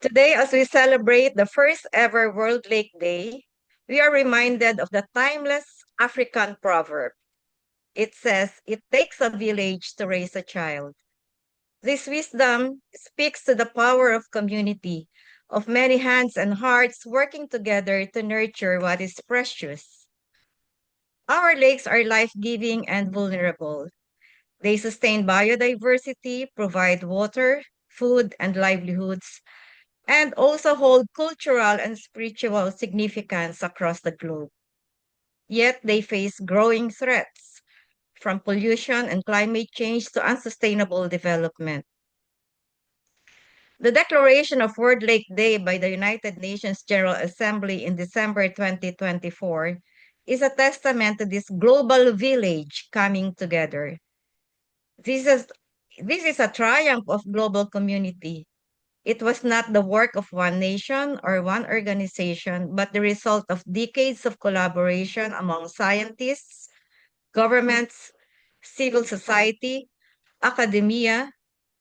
Today, as we celebrate the first ever World Lake Day, we are reminded of the timeless African proverb. It says, "It takes a village to raise a child." This wisdom speaks to the power of community, of many hands and hearts working together to nurture what is precious. Our lakes are life giving and vulnerable. They sustain biodiversity, provide water, food, and livelihoods, and also hold cultural and spiritual significance across the globe. Yet they face growing threats, from pollution and climate change to unsustainable development. The declaration of World Lake Day by the United Nations General Assembly in December 2024 is a testament to this global village coming together. This is, this is a triumph of global community. It was not the work of one nation or one organization, but the result of decades of collaboration among scientists, governments, civil society, academia,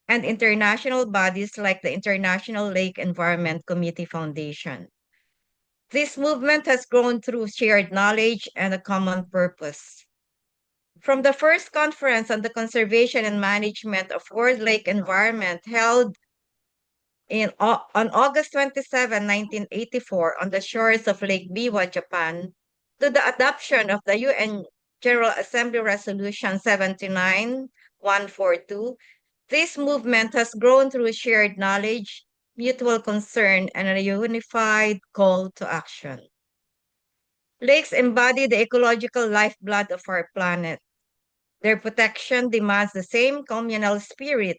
and international bodies like the International Lake Environment Committee Foundation. This movement has grown through shared knowledge and a common purpose. From the first conference on the conservation and management of World Lake Environment held on August 27, 1984, on the shores of Lake Biwa, Japan, to the adoption of the UN General Assembly Resolution 79142, this movement has grown through shared knowledge, mutual concern, and a unified call to action. Lakes embody the ecological lifeblood of our planet. Their protection demands the same communal spirit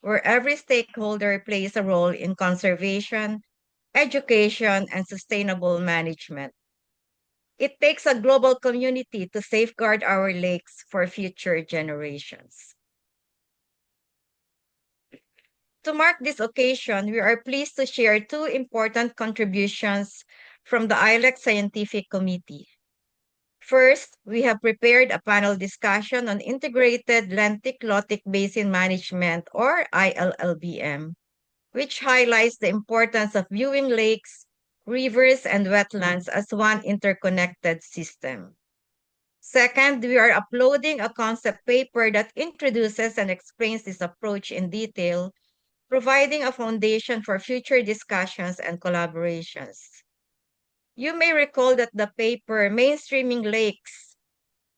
where every stakeholder plays a role in conservation, education, and sustainable management. It takes a global community to safeguard our lakes for future generations. To mark this occasion, we are pleased to share two important contributions from the ILEC Scientific Committee. First, we have prepared a panel discussion on integrated Lentic Lotic Basin Management, or ILLBM, which highlights the importance of viewing lakes, rivers, and wetlands as one interconnected system. Second, we are uploading a concept paper that introduces and explains this approach in detail, providing a foundation for future discussions and collaborations. You may recall that the paper Mainstreaming Lakes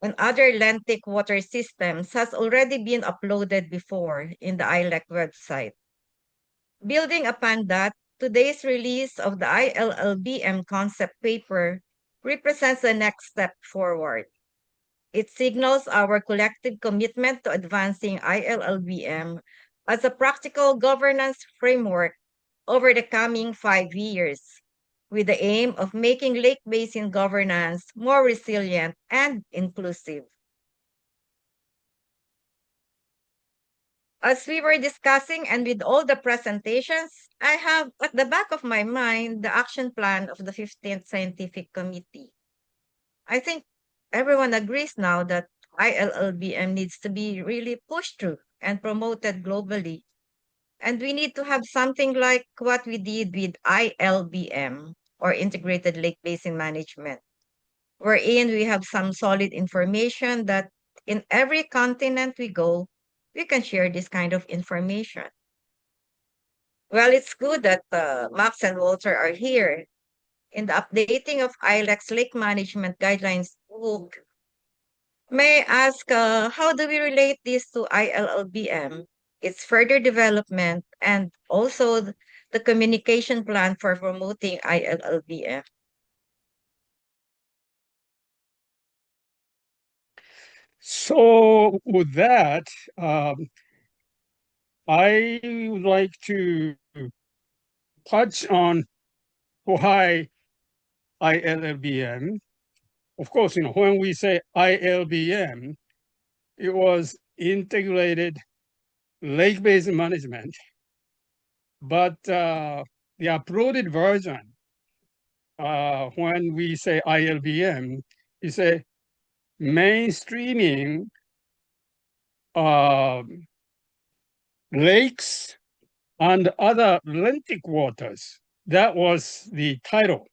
and Other Lentic Water Systems has already been uploaded before in the ILEC website. Building upon that, today's release of the ILLBM concept paper represents the next step forward. It signals our collective commitment to advancing ILLBM as a practical governance framework over the coming 5 years, with the aim of making lake basin governance more resilient and inclusive. As we were discussing and with all the presentations, I have at the back of my mind the action plan of the 15th Scientific Committee. I think everyone agrees now that ILLBM needs to be really pushed through and promoted globally. And we need to have something like what we did with ILBM, or Integrated Lake Basin Management, wherein we have some solid information that in every continent we go, we can share this kind of information. Well, it's good that Max and Walter are here. In the updating of ILEX Lake Management Guidelines book, may I ask, how do we relate this to ILLBM, its further development, and also the communication plan for promoting ILLBM? So with that, I would like to touch on why ILLBM. Of course, when we say ILBM, it was integrated lake basin management, but the uploaded version, when we say ILBM, is a mainstreaming lakes, and other lentic waters. That was the title.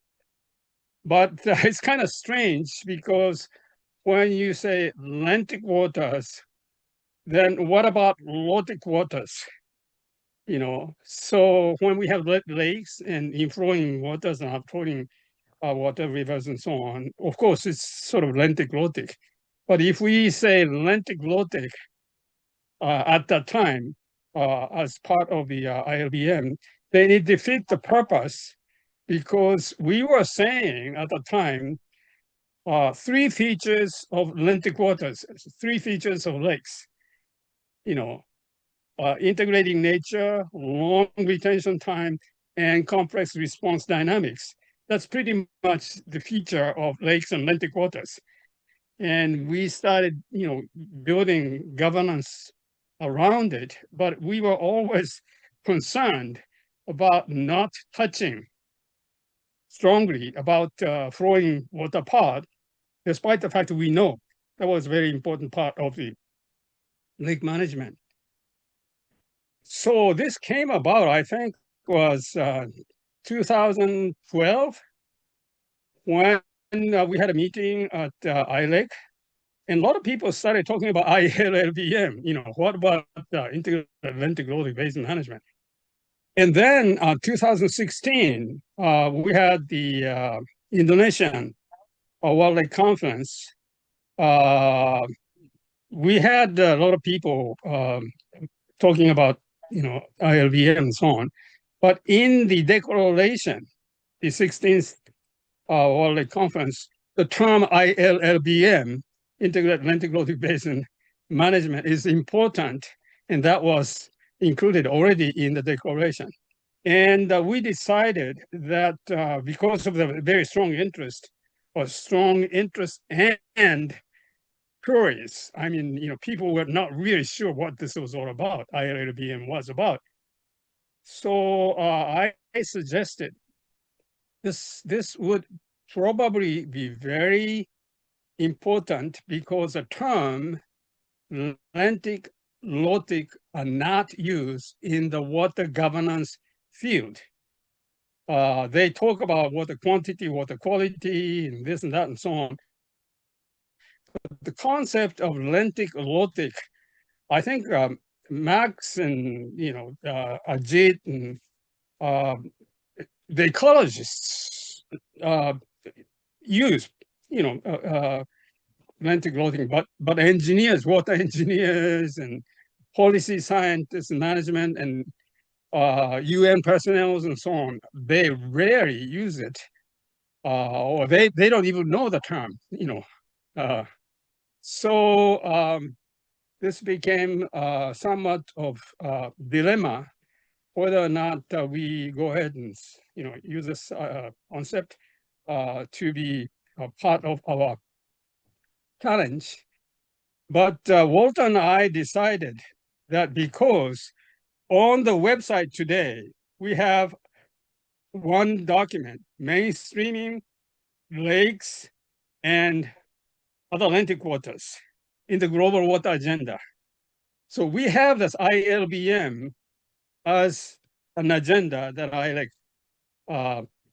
But it's kind of strange because when you say lentic waters, then what about lotic waters? So when we have lakes and inflowing waters and outflowing water, rivers, and so on, of course, it's sort of lentic lotic. But if we say lentic lotic at that time as part of the ILBM, then it defeats the purpose because we were saying at the time three features of lentic waters, three features of lakes, integrating nature, long retention time, and complex response dynamics. That's pretty much the feature of lakes and lentic waters. And we started, building governance around it, but we were always concerned about not touching strongly about throwing water apart, despite the fact that we know that was a very important part of the lake management. So this came about, I think, was 2012 when we had a meeting at ILEC, and a lot of people started talking about ILLBM. What about integrated Lentic Basin Management? And then 2016, we had the Indonesian World Lake Conference. We had a lot of people talking about ILBM and so on. But in the declaration, the 16th World Lake Conference, the term ILLBM, Integrated Lentic Basin Management, is important, and that was included already in the declaration. And we decided that because of the very strong interest and queries. I mean, people were not really sure what this was all about, ILLBM was about. So I suggested this would probably be very important because the term lentic, lotic are not used in the water governance field. They talk about water quantity, water quality, and this and that and so on. But the concept of lentic, lotic, I think Max and Ajit and the ecologists use lentic loting, but engineers, water engineers and policy scientists and management and UN personnel and so on, they rarely use it, or they don't even know the term. So this became somewhat of a dilemma whether or not we go ahead and use this concept to be a part of our challenge. But Walter and I decided that because on the website today, we have one document, mainstreaming lakes and other Atlantic waters in the global water agenda. So we have this ILBM as an agenda that I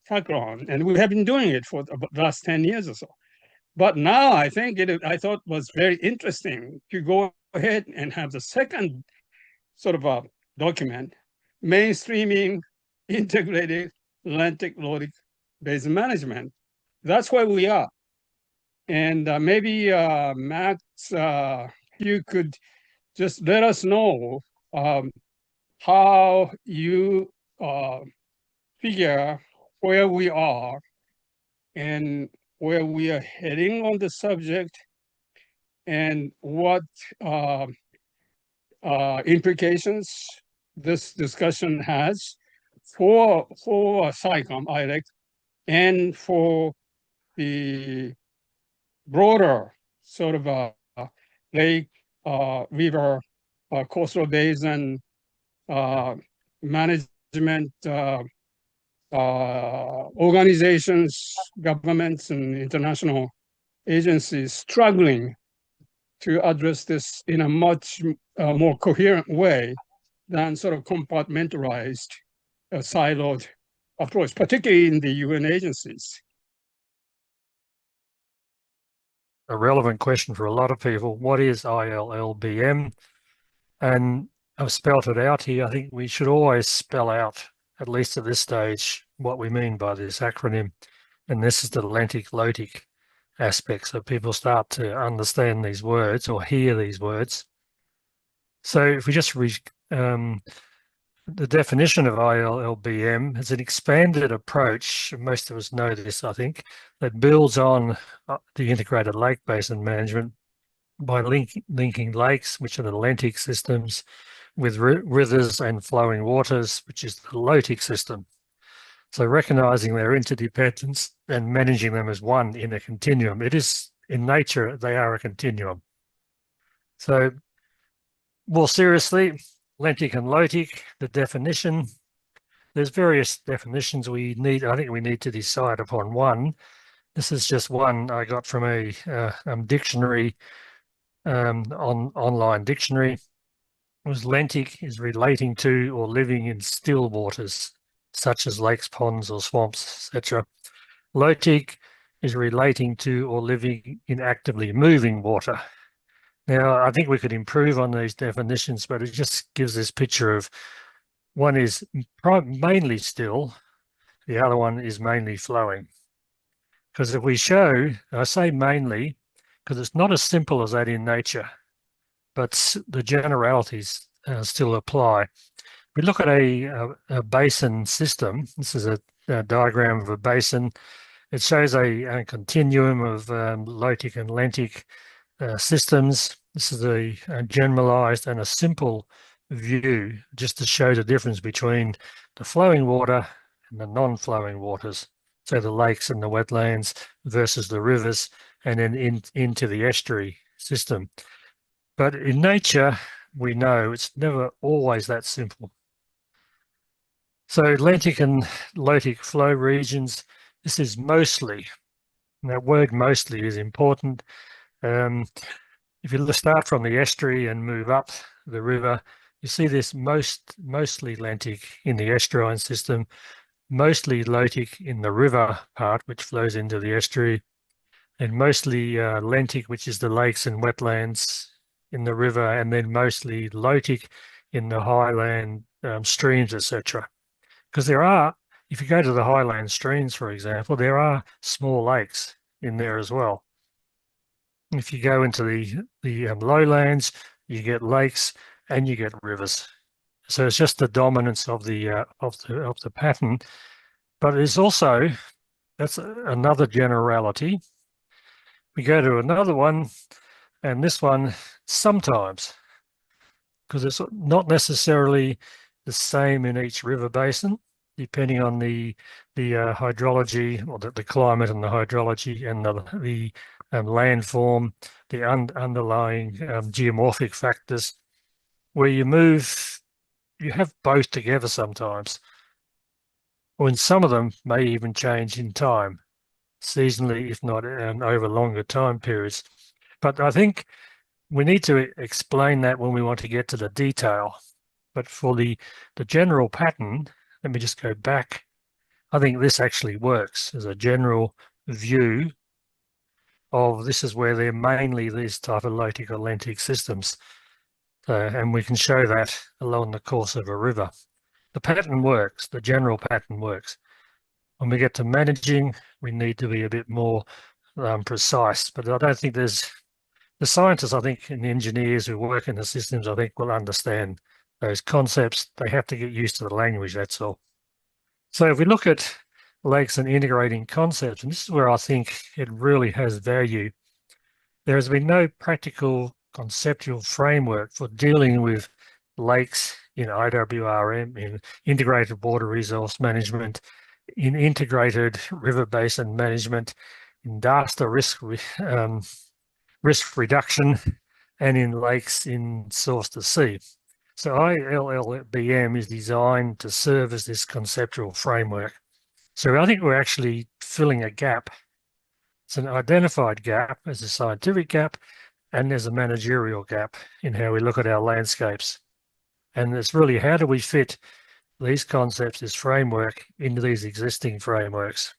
tackle on, and we have been doing it for the last 10 years or so. But now I think I thought was very interesting to go ahead and have the second sort of a document, mainstreaming integrated Lotic Basin Management. That's where we are. And maybe Max, you could just let us know how you figure where we are and where we are heading on the subject, and what implications this discussion has for SciComm, ILEC, and for the broader sort of lake, river, coastal basin management organizations, governments, and international agencies struggling to address this in a much more coherent way than sort of compartmentalized, siloed approach, particularly in the UN agencies. A relevant question for a lot of people. What is ILLBM? And I've spelled it out here. I think we should always spell out, at least at this stage, what we mean by this acronym. And this is the Lentic Lotic aspect. So people start to understand these words or hear these words. So if we just the definition of ILLBM is an expanded approach, most of us know this, I think, that builds on the integrated lake basin management by linking lakes, which are the lentic systems, with rivers and flowing waters, which is the lotic system. So recognizing their interdependence and managing them as one in a continuum. It is, in nature, they are a continuum. So more seriously, lentic and lotic, the definition, there's various definitions I think we need to decide upon one. This is just one I got from a dictionary, online dictionary. It was lentic is relating to or living in still waters, such as lakes, ponds, or swamps, etc. Lotic is relating to or living in actively moving water. Now, I think we could improve on these definitions, but it just gives this picture of one is mainly still, the other one is mainly flowing. Because if we show, I say mainly, because it's not as simple as that in nature, but the generalities still apply. We look at a basin system. This is a diagram of a basin. It shows a continuum of lotic and lentic systems. This is a generalized and a simple view just to show the difference between the flowing water and the non-flowing waters. So the lakes and the wetlands versus the rivers, and then into the estuary system. But in nature, we know it's never always that simple. So lentic and lotic flow regions, this is mostly, and that word mostly is important. If you start from the estuary and move up the river, you see this mostly lentic in the estuarine system, mostly lotic in the river part, which flows into the estuary, and mostly lentic, which is the lakes and wetlands in the river, and then mostly lotic in the highland streams, etc. Because there are, if you go to the highland streams, for example, there are small lakes in there as well. If you go into the lowlands, you get lakes and you get rivers. So it's just the dominance of the pattern. But it's also, that's another generality. We go to another one, and this one sometimes, because it's not necessarily the same in each river basin, depending on the hydrology, or the climate and the hydrology and the landform, the underlying geomorphic factors, where you have both together sometimes. Or in some of them may even change in time, seasonally, if not over longer time periods. But I think we need to explain that when we want to get to the detail. But for the general pattern, let me just go back. I think this actually works as a general view of this is where they're mainly these type of lotic or lentic systems. And we can show that along the course of a river. The pattern works, the general pattern works. When we get to managing, we need to be a bit more precise, but I don't think the scientists, I think, and the engineers who work in the systems, I think will understand those concepts. They have to get used to the language, that's all. So if we look at lakes and integrating concepts, and this is where I think it really has value, there has been no practical conceptual framework for dealing with lakes in IWRM, in integrated water resource management, in integrated river basin management, in disaster risk reduction, and in lakes in source to sea. So ILLBM is designed to serve as this conceptual framework. So I think we're actually filling a gap. It's an identified gap as a scientific gap, and there's a managerial gap in how we look at our landscapes. And it's really, how do we fit these concepts, this framework, into these existing frameworks,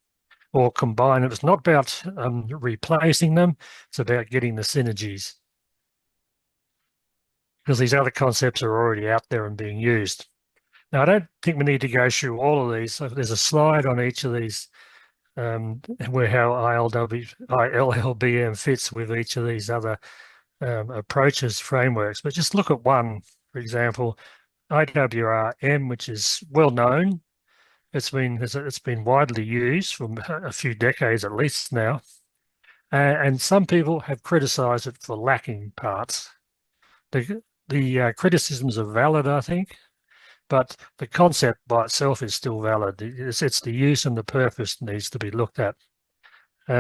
or combine them? It's not about replacing them, it's about getting the synergies, because these other concepts are already out there and being used. Now, I don't think we need to go through all of these. So there's a slide on each of these where how ILLBM fits with each of these other approaches, frameworks. But just look at one, for example, IWRM, which is well known. It's been widely used for a few decades at least now. And some people have criticised it for lacking parts. The criticisms are valid, I think, but the concept by itself is still valid. It's the use and the purpose needs to be looked at.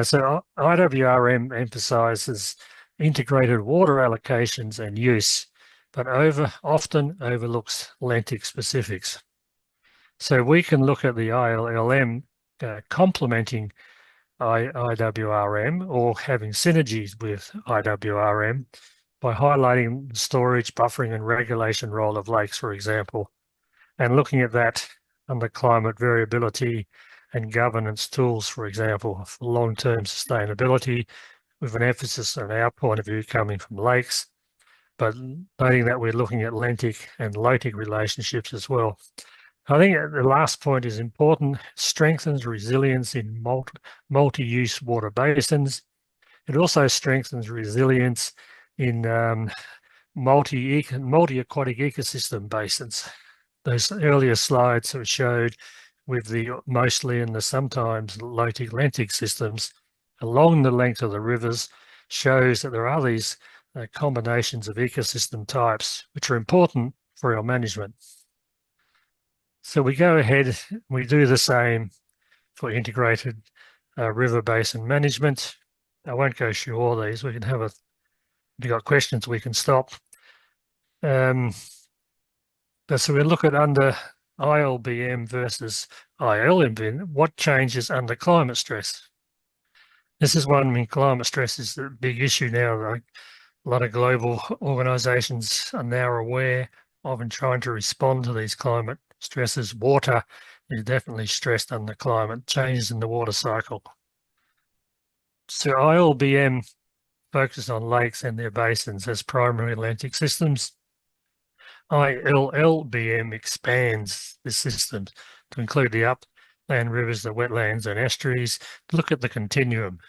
So IWRM emphasises integrated water allocations and use, but often overlooks lentic specifics. So we can look at the ILLM complementing IWRM or having synergies with IWRM by highlighting the storage, buffering and regulation role of lakes, for example, and looking at that under climate variability and governance tools, for example, for long-term sustainability, with an emphasis on our point of view coming from lakes, but noting that we're looking at lentic and lotic relationships as well. I think the last point is important. Strengthens resilience in multi-use water basins. It also strengthens resilience in multi-aquatic ecosystem basins. Those earlier slides that showed with the mostly and the sometimes lotic lentic systems along the length of the rivers shows that there are these combinations of ecosystem types which are important for our management. So we go ahead, we do the same for integrated river basin management. I won't go through all these. We can have if you've got questions, we can stop. So we look at under ILBM versus ILLBM, what changes under climate stress? This is one, I mean, climate stress is a big issue now. Like a lot of global organisations are now aware of and trying to respond to these climate stresses. Water is definitely stressed under climate changes in the water cycle. So ILBM focuses on lakes and their basins as primary lentic systems. ILLBM expands the system to include the upland rivers, the wetlands and estuaries, to look at the continuum.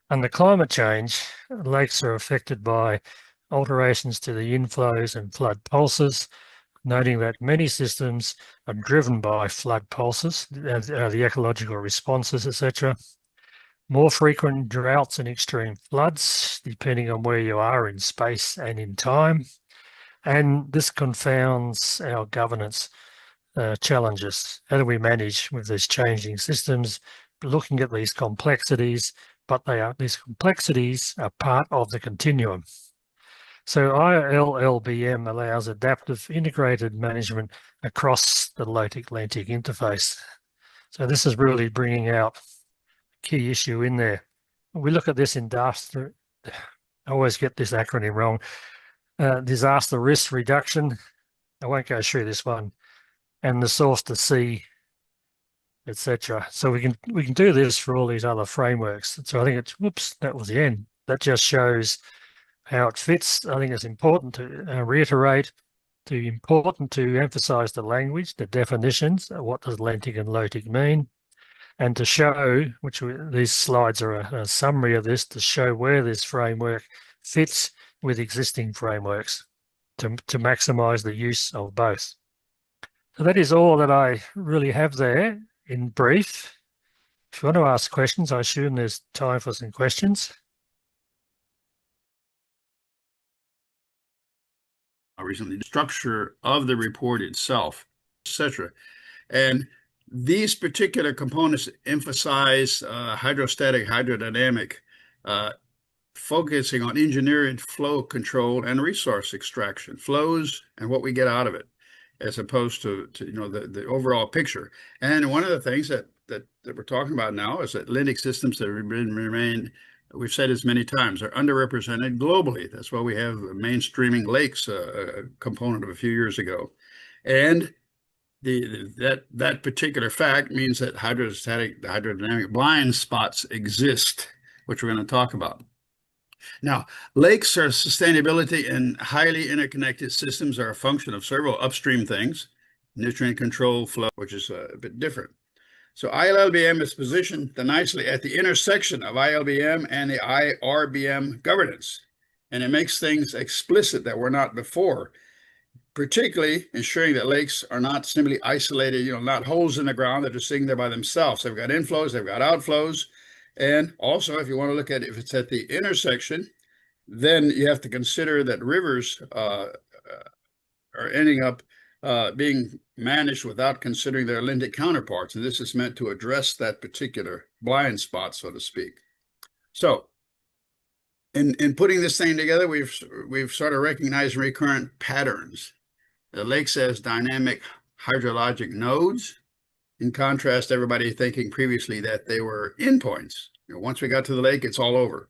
Under climate change, lakes are affected by alterations to the inflows and flood pulses, noting that many systems are driven by flood pulses, the ecological responses, etc. More frequent droughts and extreme floods, depending on where you are in space and in time. And this confounds our governance challenges. How do we manage with these changing systems, looking at these complexities, but these complexities are part of the continuum. So ILLBM allows adaptive integrated management across the Lotic-Lentic interface. So this is really bringing out a key issue in there. We look at this in disaster, I always get this acronym wrong, disaster risk reduction. I won't go through this one, and the source to sea, etc. So we can do this for all these other frameworks. So I think it's, whoops, that was the end. That just shows how it fits. I think it's important to reiterate, important to emphasize the language, the definitions, what does lentic and lotic mean, and to show, these slides are a summary of this, to show where this framework fits with existing frameworks to maximize the use of both. So that is all that I really have there in brief. If you want to ask questions, I assume there's time for some questions. Recently, the structure of the report itself, etc. And these particular components emphasize hydrostatic, hydrodynamic, focusing on engineering flow control and resource extraction, flows and what we get out of it, as opposed to the overall picture. And one of the things that we're talking about now is that lentic systems that remain we've said this many times, are underrepresented globally. That's why we have mainstreaming lakes, a component of a few years ago. And that particular fact means that hydrodynamic blind spots exist, which we're going to talk about. Now, lakes are sustainability and highly interconnected systems are a function of several upstream things, nutrient control, flow, which is a bit different. So ILLBM is positioned nicely at the intersection of ILBM and the IRBM governance. And it makes things explicit that were not before, particularly ensuring that lakes are not simply isolated, not holes in the ground that are sitting there by themselves. They've got inflows, they've got outflows. And also, if you want to look at it, if it's at the intersection, then you have to consider that rivers are ending up being managed without considering their lentic counterparts. And this is meant to address that particular blind spot, so to speak. So in putting this thing together, we've sort of recognized recurrent patterns. The lakes as dynamic hydrologic nodes. In contrast, everybody thinking previously that they were endpoints. Once we got to the lake, it's all over.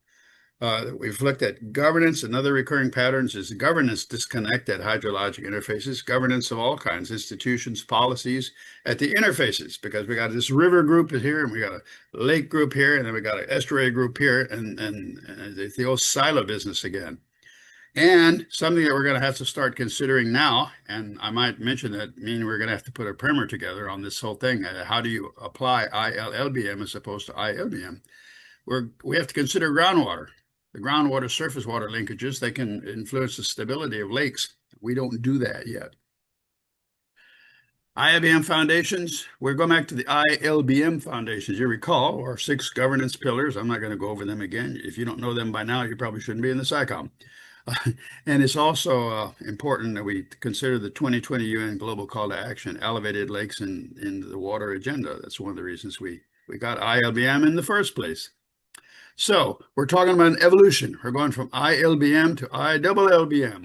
We've looked at governance. Another recurring patterns is governance disconnect at hydrologic interfaces, governance of all kinds, institutions, policies at the interfaces, because we got this river group here, and we got a lake group here, and then we got an estuary group here, and it's the old silo business again. And something that we're going to have to start considering now, and I might mention that, we're going to have to put a primer together on this whole thing. How do you apply ILLBM as opposed to ILBM? We have to consider groundwater. The groundwater surface water linkages, they can influence the stability of lakes. We don't do that yet. ILBM foundations, we're going back to the ILBM foundations. You recall, our 6 governance pillars. I'm not going to go over them again. If you don't know them by now, you probably shouldn't be in the SciComm. And it's also important that we consider the 2020 UN Global Call to Action, elevated lakes in the water agenda. That's one of the reasons we got ILBM in the first place. So we're talking about an evolution. We're going from ILBM to ILLBM,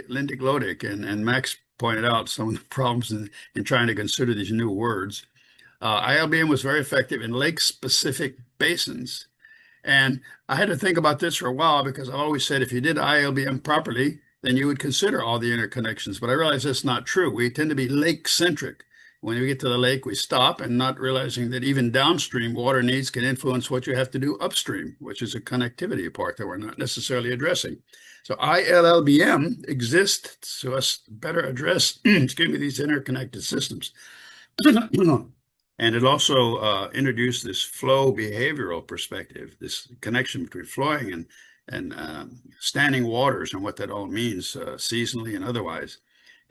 Lentic Lotic, and Max pointed out some of the problems in trying to consider these new words. ILBM was very effective in lake-specific basins. And I had to think about this for a while, because I always said if you did ILBM properly, then you would consider all the interconnections. But I realize that's not true. We tend to be lake-centric. When we get to the lake, we stop, and not realizing that even downstream water needs can influence what you have to do upstream, which is a connectivity part that we're not necessarily addressing. So ILLBM exists to us better address these interconnected systems. And it also introduced this flow behavioral perspective, this connection between flowing and standing waters and what that all means seasonally and otherwise.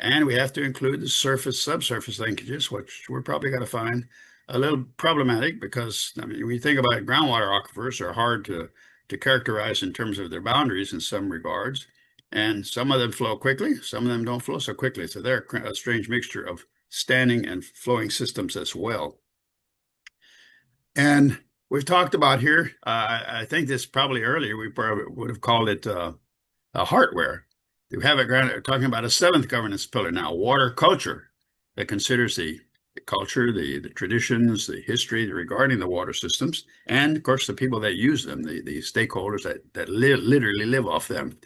And we have to include the surface-subsurface linkages, which we're probably going to find a little problematic, because when you think about it, groundwater aquifers are hard to characterize in terms of their boundaries in some regards. And some of them flow quickly, some of them don't flow so quickly. So they're a strange mixture of standing and flowing systems as well. And we've talked about here, I think this probably earlier, we probably would have called it a hardware. We have it talking about a 7th governance pillar now, water culture, that considers the culture, the traditions, the history regarding the water systems, and of course the people that use them, the stakeholders that literally live off them.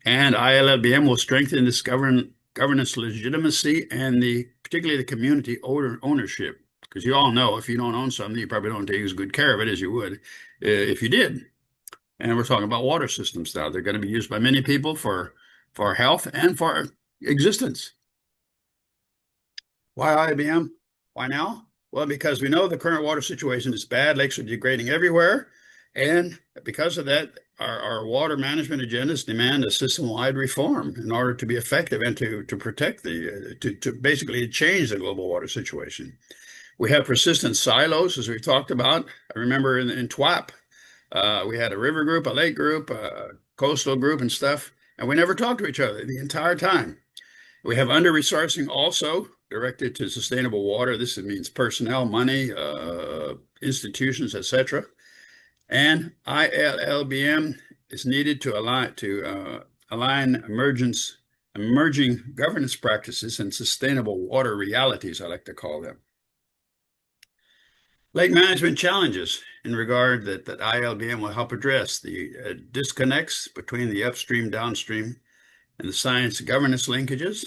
And ILLBM will strengthen this governance legitimacy and particularly the community ownership, because you all know if you don't own something, you probably don't take as good care of it as you would if you did. And we're talking about water systems now. They're going to be used by many people for health and for existence. Why ILBM? Why now? Well, because we know the current water situation is bad. Lakes are degrading everywhere. And because of that, our water management agendas demand a system-wide reform in order to be effective and to protect to basically change the global water situation. We have persistent silos, as we've talked about. I remember in TWAP, we had a river group, a lake group, a coastal group and stuff, and we never talked to each other the entire time. We have under-resourcing also directed to sustainable water. This means personnel, money, institutions, etc. And ILLBM is needed to align emerging governance practices and sustainable water realities, I like to call them. Lake management challenges in regard that ILBM will help address the disconnects between the upstream, downstream, and the science governance linkages,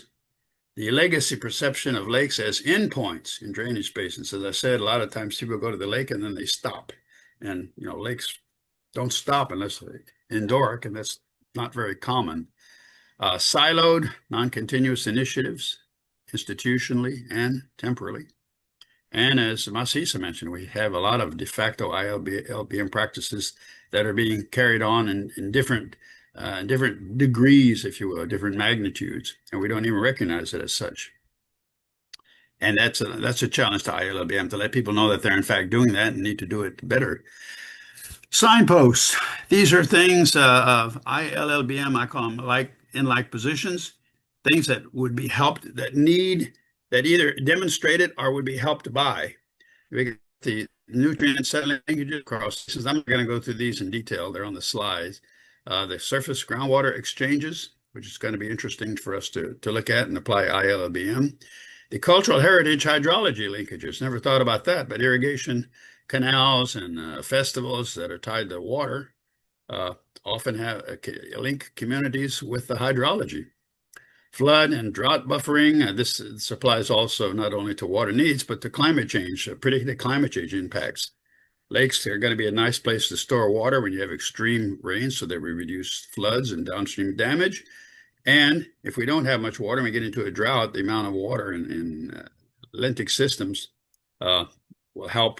the legacy perception of lakes as endpoints in drainage basins. As I said, a lot of times people go to the lake and then they stop. And, you know, lakes don't stop unless they're endork, and that's not very common. Siloed, non-continuous initiatives, institutionally and temporally. And as Masisa mentioned, we have a lot of de facto ILBM practices that are being carried on in different degrees, if you will, different magnitudes, and we don't even recognize it as such. And that's a challenge to ILLBM, to let people know that they're in fact doing that and need to do it better. Signposts. These are things of ILLBM, I call them like positions, things that would be helped, that either demonstrated or would be helped by. We get the nutrient settling linkages across. I'm not going to go through these in detail. They're on the slides. The surface groundwater exchanges, which is going to be interesting for us to look at and apply ILLBM. The cultural heritage hydrology linkages, never thought about that, but irrigation canals and festivals that are tied to water often have link communities with the hydrology. Flood and drought buffering, this applies also not only to water needs, but to climate change, predicted climate change impacts. Lakes are going to be a nice place to store water when you have extreme rains so that we reduce floods and downstream damage. And if we don't have much water and we get into a drought, the amount of water in lentic systems will help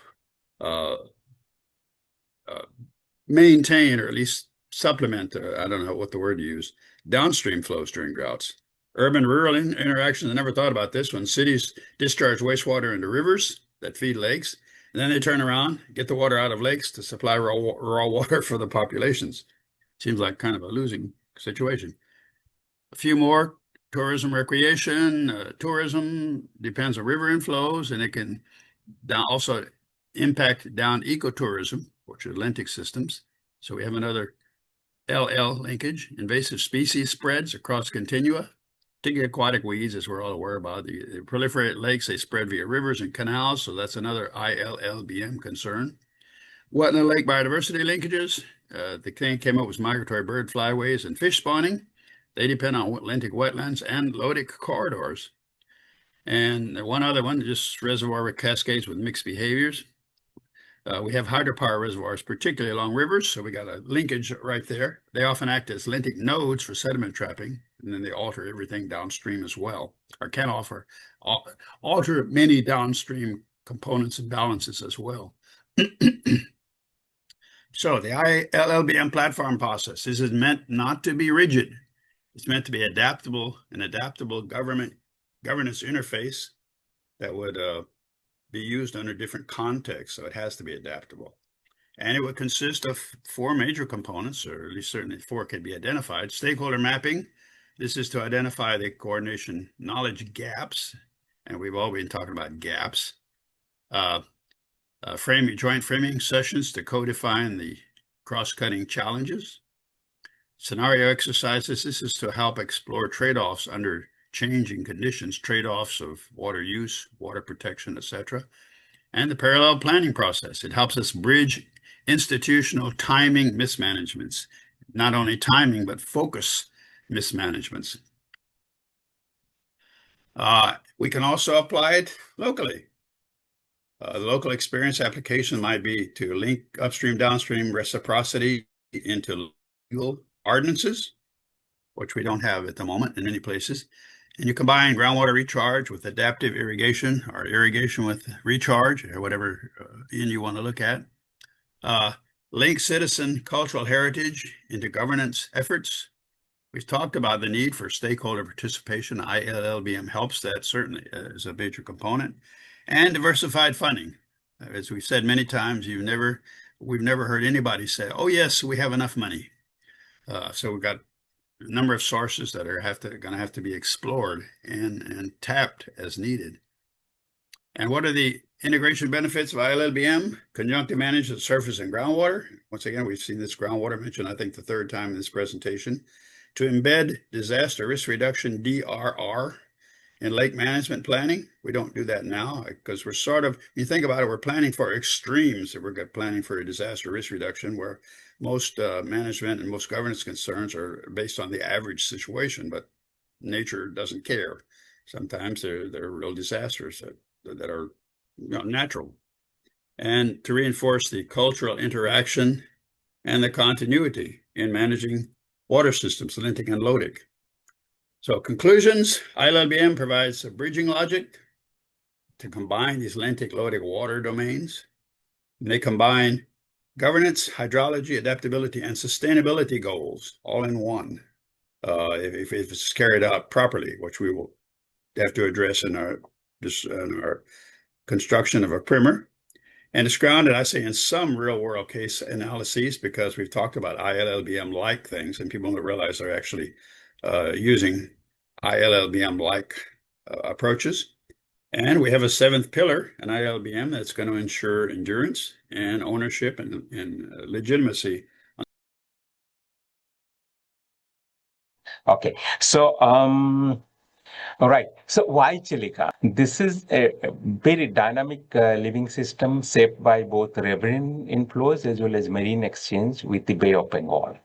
maintain, or at least supplement, I don't know what the word to use, downstream flows during droughts. Urban-rural interactions, I never thought about this. When cities discharge wastewater into rivers that feed lakes, and then they turn around, get the water out of lakes to supply raw water for the populations. Seems like kind of a losing situation. A few more: tourism, recreation. Tourism depends on river inflows, and it can also impact down ecotourism, which are lentic systems. So we have another LL linkage. Invasive species spreads across continua, particularly aquatic weeds, as we're all aware about. The proliferate lakes, they spread via rivers and canals, so that's another ILLBM concern. Wetland lake biodiversity linkages. The thing came up with migratory bird flyways and fish spawning. They depend on lentic wetlands and lotic corridors. And one other one, just reservoir cascades with mixed behaviors. We have hydropower reservoirs, particularly along rivers, so we got a linkage right there. They often act as lentic nodes for sediment trapping, and then they alter everything downstream as well, or can alter many downstream components and balances as well. So the ILLBM platform process, this is meant not to be rigid. It's meant to be adaptable, an adaptable governance interface that would be used under different contexts, so it has to be adaptable. And it would consist of 4 major components, or at least certainly 4 can be identified. Stakeholder mapping. This is to identify the coordination knowledge gaps, and we've all been talking about gaps. Joint framing sessions to co-define the cross-cutting challenges. Scenario exercises. This is to help explore trade-offs under changing conditions, trade-offs of water use, water protection, etc. And the parallel planning process. It helps us bridge institutional timing mismanagements, not only timing, but focus mismanagements. We can also apply it locally. The local experience application might be to link upstream, downstream reciprocity into legal ordinances, which we don't have at the moment in many places. And you combine groundwater recharge with adaptive irrigation, or irrigation with recharge, or whatever end you want to look at. Link citizen cultural heritage into governance efforts. We've talked about the need for stakeholder participation. ILLBM helps that, certainly as a major component. And diversified funding. As we've said many times, we've never heard anybody say, oh yes, we have enough money. So we've got a number of sources that are going to have to be explored and tapped as needed. And what are the integration benefits of ILLBM? Conjunctive management of surface and groundwater. Once again, we've seen this groundwater mentioned, I think, the 3rd time in this presentation. To embed disaster risk reduction, DRR, in lake management planning. We don't do that now because we're sort of, you think about it, we're planning for extremes. We're planning for a disaster risk reduction where most management and most governance concerns are based on the average situation, but nature doesn't care. Sometimes they're real disasters that are natural. And to reinforce the cultural interaction and the continuity in managing water systems, Lentic and Lotic. So conclusions, ILLBM provides a bridging logic to combine these Lentic Lotic water domains. And they combine governance, hydrology, adaptability, and sustainability goals all in one. If it's carried out properly, which we will have to address in our construction of a primer. And it's grounded, I say, in some real world case analyses, because we've talked about ILLBM-like things, and people don't realize they're actually using ILLBM-like approaches. And we have a seventh pillar, an ILLBM, that's going to ensure endurance and ownership and legitimacy. Okay, so all right. So why Chilika? This is a very dynamic living system shaped by both riverine inflows as well as marine exchange with the Bay of Bengal.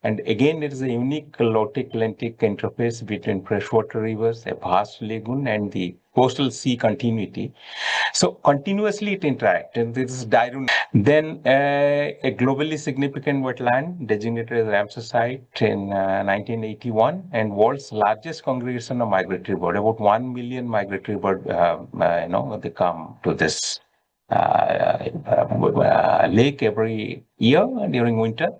And again, it is a unique Lotic-Lentic interface between freshwater rivers, a vast lagoon, and the coastal sea continuity. So continuously it interacts, and this is Dairun. Then a globally significant wetland designated as Ramsar site in 1981, and world's largest congregation of migratory bird. About 1 million migratory bird, they come to this lake every year during winter.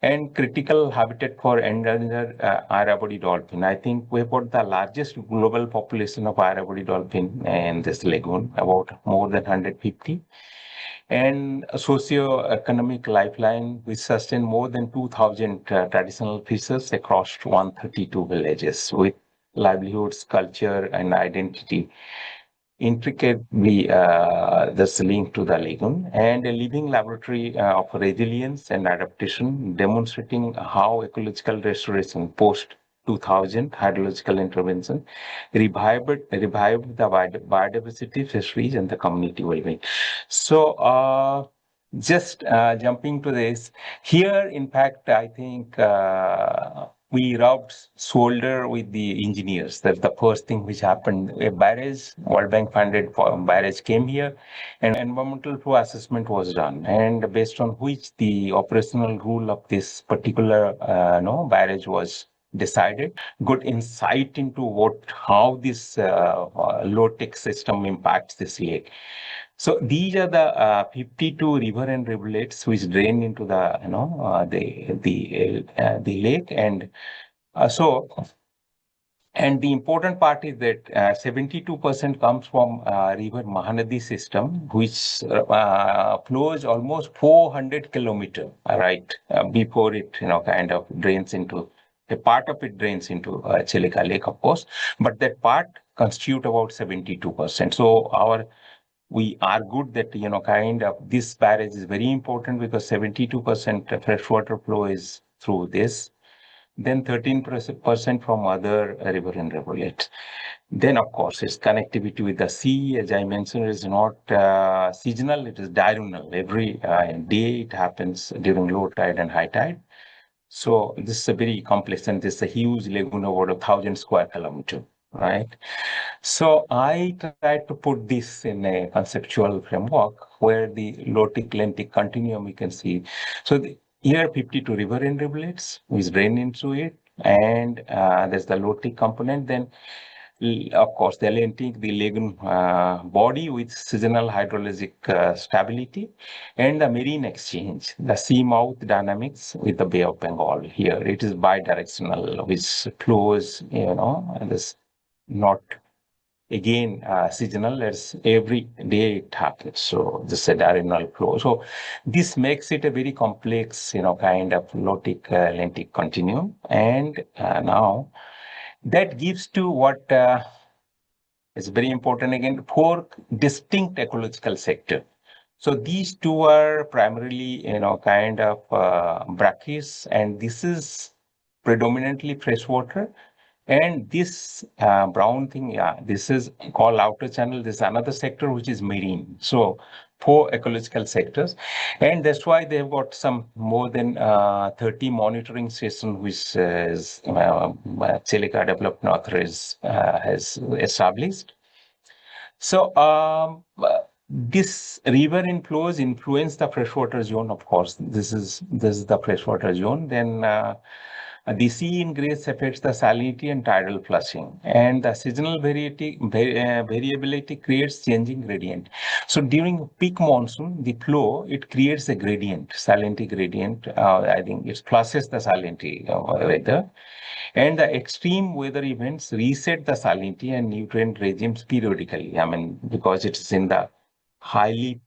And critical habitat for endangered Irrawaddy dolphin. I think we've got the largest global population of Irrawaddy dolphin in this lagoon, about more than 150. And a socio-economic lifeline which sustain more than 2,000 traditional fishers across 132 villages with livelihoods, culture, and identity intricately this link to the lagoon, and a living laboratory of resilience and adaptation, demonstrating how ecological restoration post 2000 hydrological intervention revived the biodiversity, fisheries, and the community well-being. So just jumping to this here, in fact, I think we rubbed shoulder with the engineers. That's the first thing which happened. A barrage, World Bank funded barrage came here, and environmental flow assessment was done. And based on which the operational rule of this particular barrage was decided. Good insight into how this low-tech system impacts this lake. So these are the 52 river and rivulets which drain into the the lake, and and the important part is that 72% comes from river Mahanadi system, which flows almost 400 kilometers, right, before it kind of drains into. A part of it drains into Chilika Lake, of course, but that part constitute about 72%. So we are good that, kind of this barrage is very important because 72% freshwater flow is through this. Then 13% from other river and rivulets. Then, of course, its connectivity with the sea, as I mentioned, is not seasonal, it is diurnal. Every day it happens during low tide and high tide. So this is a very complex, and this is a huge lagoon over 1,000 square kilometers, right? So I tried to put this in a conceptual framework where the Lotic-Lentic continuum we can see. So here 52 river and rivulets which drain into it, and there's the Lotic component. Then of course the Lentic, the lagoon body with seasonal hydrologic stability, and the marine exchange, the sea mouth dynamics with the Bay of Bengal. Here it is bidirectional, which flows, and this not again seasonal, it's every day it happens. So this is a diurnal flow. So this makes it a very complex, kind of Lotic-Lentic continuum. And now that gives to what is very important again, 4 distinct ecological sectors. So these two are primarily, kind of brackish, and this is predominantly freshwater. And this brown thing, yeah, this is called outer channel. This is another sector which is marine. So 4 ecological sectors, and that's why they've got some more than 30 monitoring stations, which is Chilika Development Authority has established. So this river inflows influence the freshwater zone. Of course, this is the freshwater zone. Then the sea ingress affects the salinity and tidal flushing, and the seasonal variability creates changing gradient. So during peak monsoon, the flow, it creates a gradient, salinity gradient. I think it flushes the salinity weather. And the extreme weather events reset the salinity and nutrient regimes periodically. I mean, because it's in the highly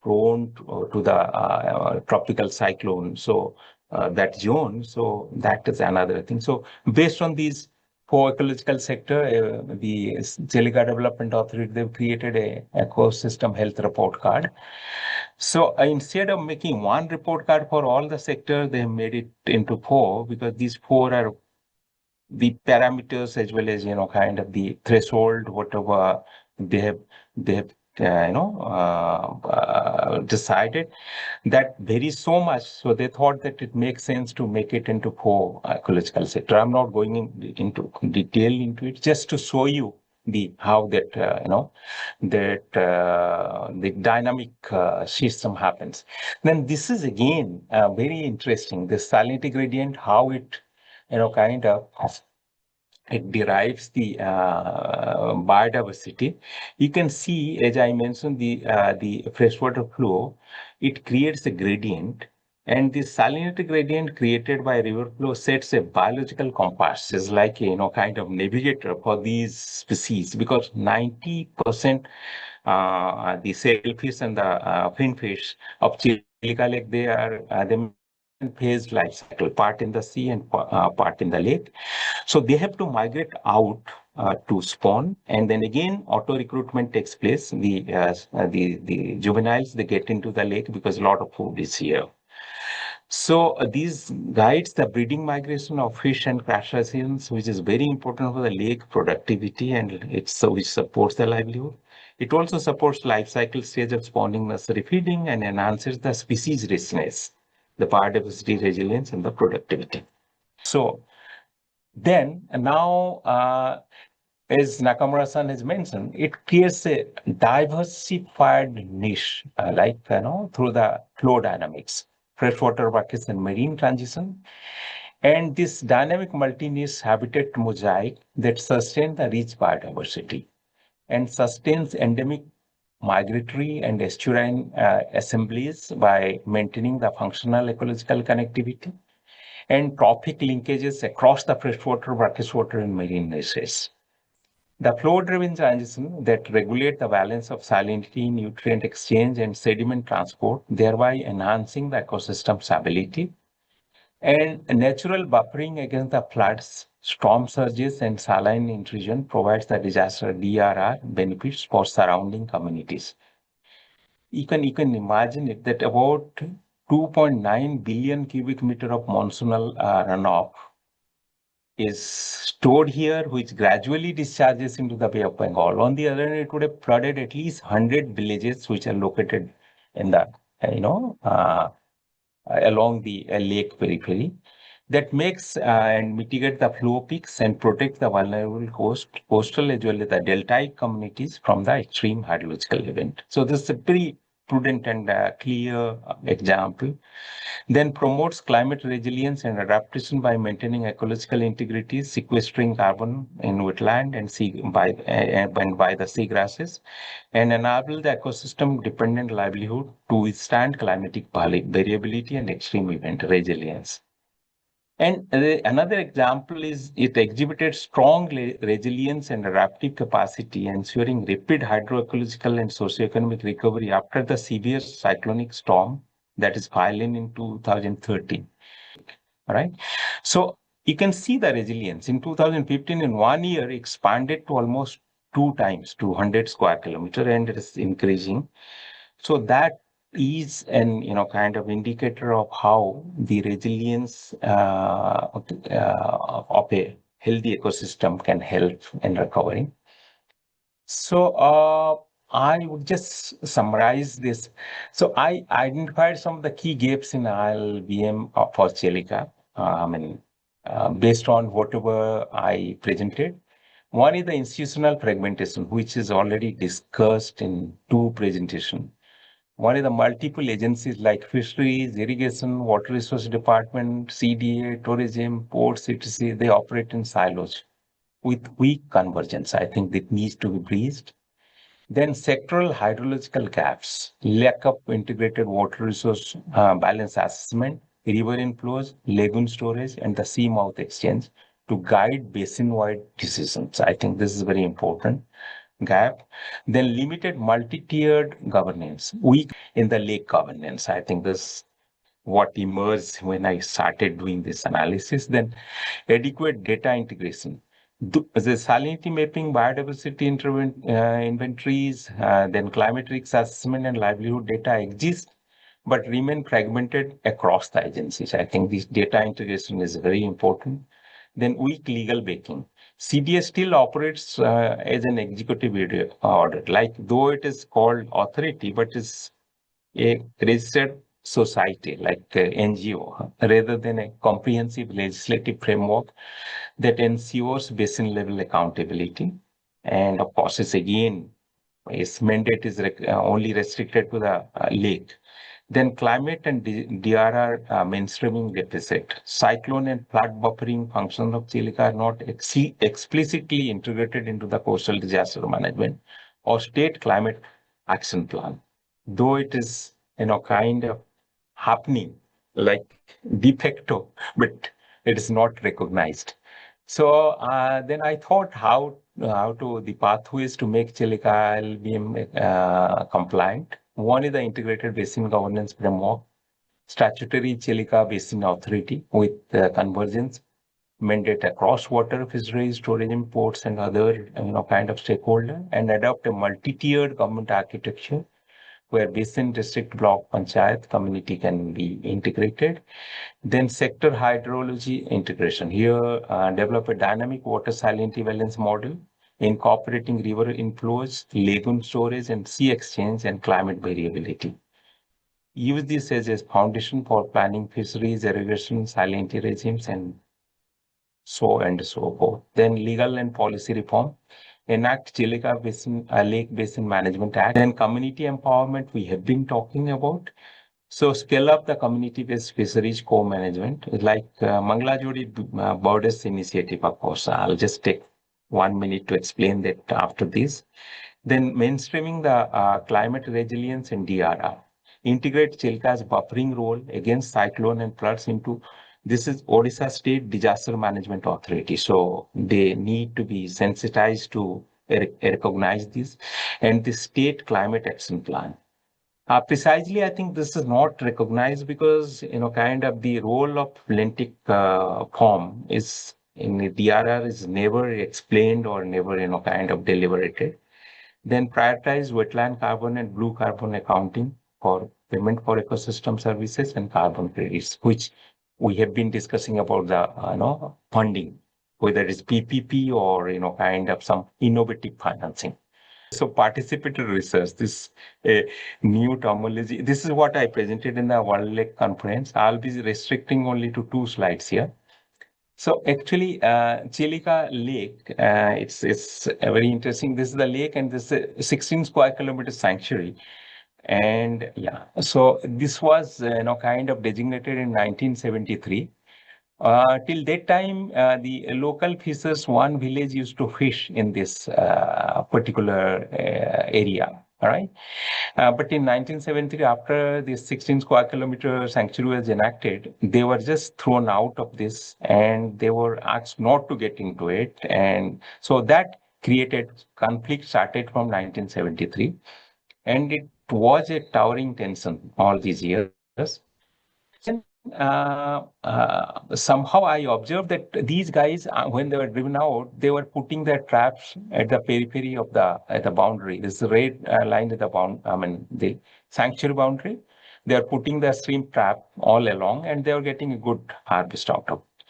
prone to the tropical cyclone. So that zone, so that is another thing. So based on these 4 ecological sector, the Chilika Development Authority, they've created a ecosystem health report card. So instead of making one report card for all the sectors, they have made it into 4, because these 4 are the parameters as well as, kind of the threshold, whatever they have decided, that varies so much. So they thought that it makes sense to make it into 4 ecological sector. I'm not going into detail into it, just to show you how that the dynamic system happens. Then this is again very interesting. The salinity gradient, how it kind of it derives the biodiversity. You can see, as I mentioned, the freshwater flow, it creates a gradient, and the salinity gradient created by river flow sets a biological compass. It's like a kind of navigator for these species, because 90% the sailfish and the finfish of Chilika Lake, they phased life cycle, part in the sea and part in the lake. So they have to migrate out to spawn, and then again auto recruitment takes place. The juveniles, they get into the lake because a lot of food is here. So these guides the breeding migration of fish and crustaceans, which is very important for the lake productivity, and which supports the livelihood. It also supports life cycle stage of spawning, nursery feeding, and enhances the species richness, the biodiversity resilience, and the productivity. So then now, as Nakamura-san has mentioned, it creates a diversified niche, through the flow dynamics, freshwater buckets, and marine transition. And this dynamic multi-niche habitat mosaic that sustains the rich biodiversity and sustains endemic migratory and estuarine assemblies by maintaining the functional ecological connectivity and trophic linkages across the freshwater, brackish-water, and marine niches. The flow-driven transition that regulate the balance of salinity, nutrient exchange, and sediment transport, thereby enhancing the ecosystem stability. And natural buffering against the floods, storm surges, and saline intrusion provides the disaster DRR benefits for surrounding communities. You can imagine it that about 2.9 billion cubic meter of monsoonal runoff is stored here, which gradually discharges into the Bay of Bengal. On the other hand, it would have flooded at least 100 villages which are located in the, along the lake periphery. That makes and mitigate the flow peaks and protect the vulnerable coastal as well as the deltaic communities from the extreme hydrological event. So this is a very prudent and clear example. Then promotes climate resilience and adaptation by maintaining ecological integrity, sequestering carbon in wetland and by the seagrasses, and enable the ecosystem-dependent livelihood to withstand climatic variability and extreme event resilience. And another example is it exhibited strong resilience and adaptive capacity, ensuring rapid hydroecological and socioeconomic recovery after the severe cyclonic storm that is Phylline in 2013. All right. So you can see the resilience. In 2015, in 1 year, expanded to almost 2 times, 200 square kilometer, and it is increasing. So that is an kind of indicator of how the resilience of a healthy ecosystem can help in recovering. So I would just summarize this. So I identified some of the key gaps in ILBM for Chilika. Based on whatever I presented. One is the institutional fragmentation, which is already discussed in two presentations. One is the multiple agencies like fisheries, irrigation, water resource department, CDA, tourism, ports, etc. They operate in silos with weak convergence. I think that needs to be bridged. Then sectoral hydrological gaps, lack of integrated water resource balance assessment, river inflows, lagoon storage, and the seamouth exchange to guide basin-wide decisions. I think this is very important gap. Then limited multi-tiered governance, weak in the lake governance. I think this what emerged when I started doing this analysis. Then adequate data integration. The salinity mapping, biodiversity inventories, then climate risk assessment and livelihood data exist, but remain fragmented across the agencies. I think this data integration is very important. Then weak legal backing. CDS still operates as an executive order, like though it is called authority, but it's a registered society like NGO, rather than a comprehensive legislative framework that ensures basin level accountability. And of course, it's again, its mandate is only restricted to the lake. Then climate and DRR mainstreaming deficit. Cyclone and flood buffering functions of Chilika are not explicitly integrated into the coastal disaster management or state climate action plan, though it is, kind of happening like de facto, but it is not recognized. So then I thought how to the pathways to make Chilika ILBM compliant. One is the integrated basin governance framework, statutory Chilika Basin Authority with convergence mandate across water, fisheries, tourism, ports, and other kind of stakeholder, and adopt a multi-tiered government architecture where basin, district, block, panchayat, community can be integrated. Then sector hydrology integration. Here, develop a dynamic water salinity balance model, incorporating river inflows, lagoon storage, and sea exchange and climate variability. Use this as a foundation for planning fisheries, irrigation, salinity regimes, and so forth. Then legal and policy reform. Enact Chilika Lake Basin Management Act. Then community empowerment we have been talking about. So scale up the community-based fisheries co-management, like Mangalajodi Borders Initiative, of course. I'll just take 1 minute to explain that after this. Then mainstreaming the climate resilience and DRR. Integrate Chilka's buffering role against cyclone and floods into, this is Odisha State Disaster Management Authority. So they need to be sensitized to recognize this, and the State Climate Action Plan. Precisely, I think this is not recognized because, kind of the role of Lentic form is in the DRR is never explained or never, kind of deliberated. Then prioritize wetland carbon and blue carbon accounting for payment for ecosystem services and carbon credits, which we have been discussing about the, funding, whether it's PPP or, kind of some innovative financing. So participatory research, this new terminology, this is what I presented in the World Lake Conference. I'll be restricting only to 2 slides here. So actually, Chilika Lake, it's very interesting. This is the lake and this is a 16 square kilometer sanctuary. And yeah, so this was, kind of designated in 1973. Till that time, the local fishers, one village used to fish in this particular area, all right? But in 1973, after the 16 square kilometer sanctuary was enacted, they were just thrown out of this and they were asked not to get into it. And so that created conflict started from 1973. And it was a towering tension all these years. Somehow I observed that these guys, when they were driven out, they were putting their traps at the periphery of the boundary. This red line at the sanctuary boundary. They are putting the shrimp trap all along, and they are getting a good harvest out of it.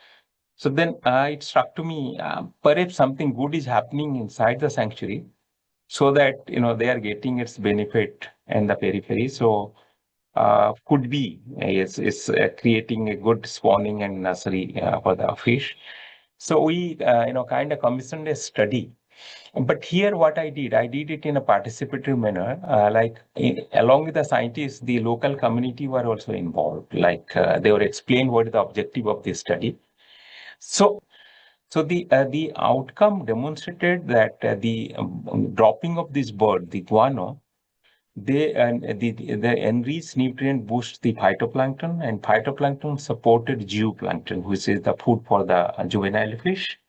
So then it struck to me, perhaps something good is happening inside the sanctuary, so that they are getting its benefit and the periphery. So could be is creating a good spawning and nursery for the fish. So we kind of commissioned a study. But here what I did it in a participatory manner, along with the scientists, the local community were also involved. They were explained what is the objective of this study. So the outcome demonstrated that the dropping of this bird, the guano, the enriched nutrient boosts the phytoplankton, and phytoplankton supported zooplankton, which is the food for the juvenile fish.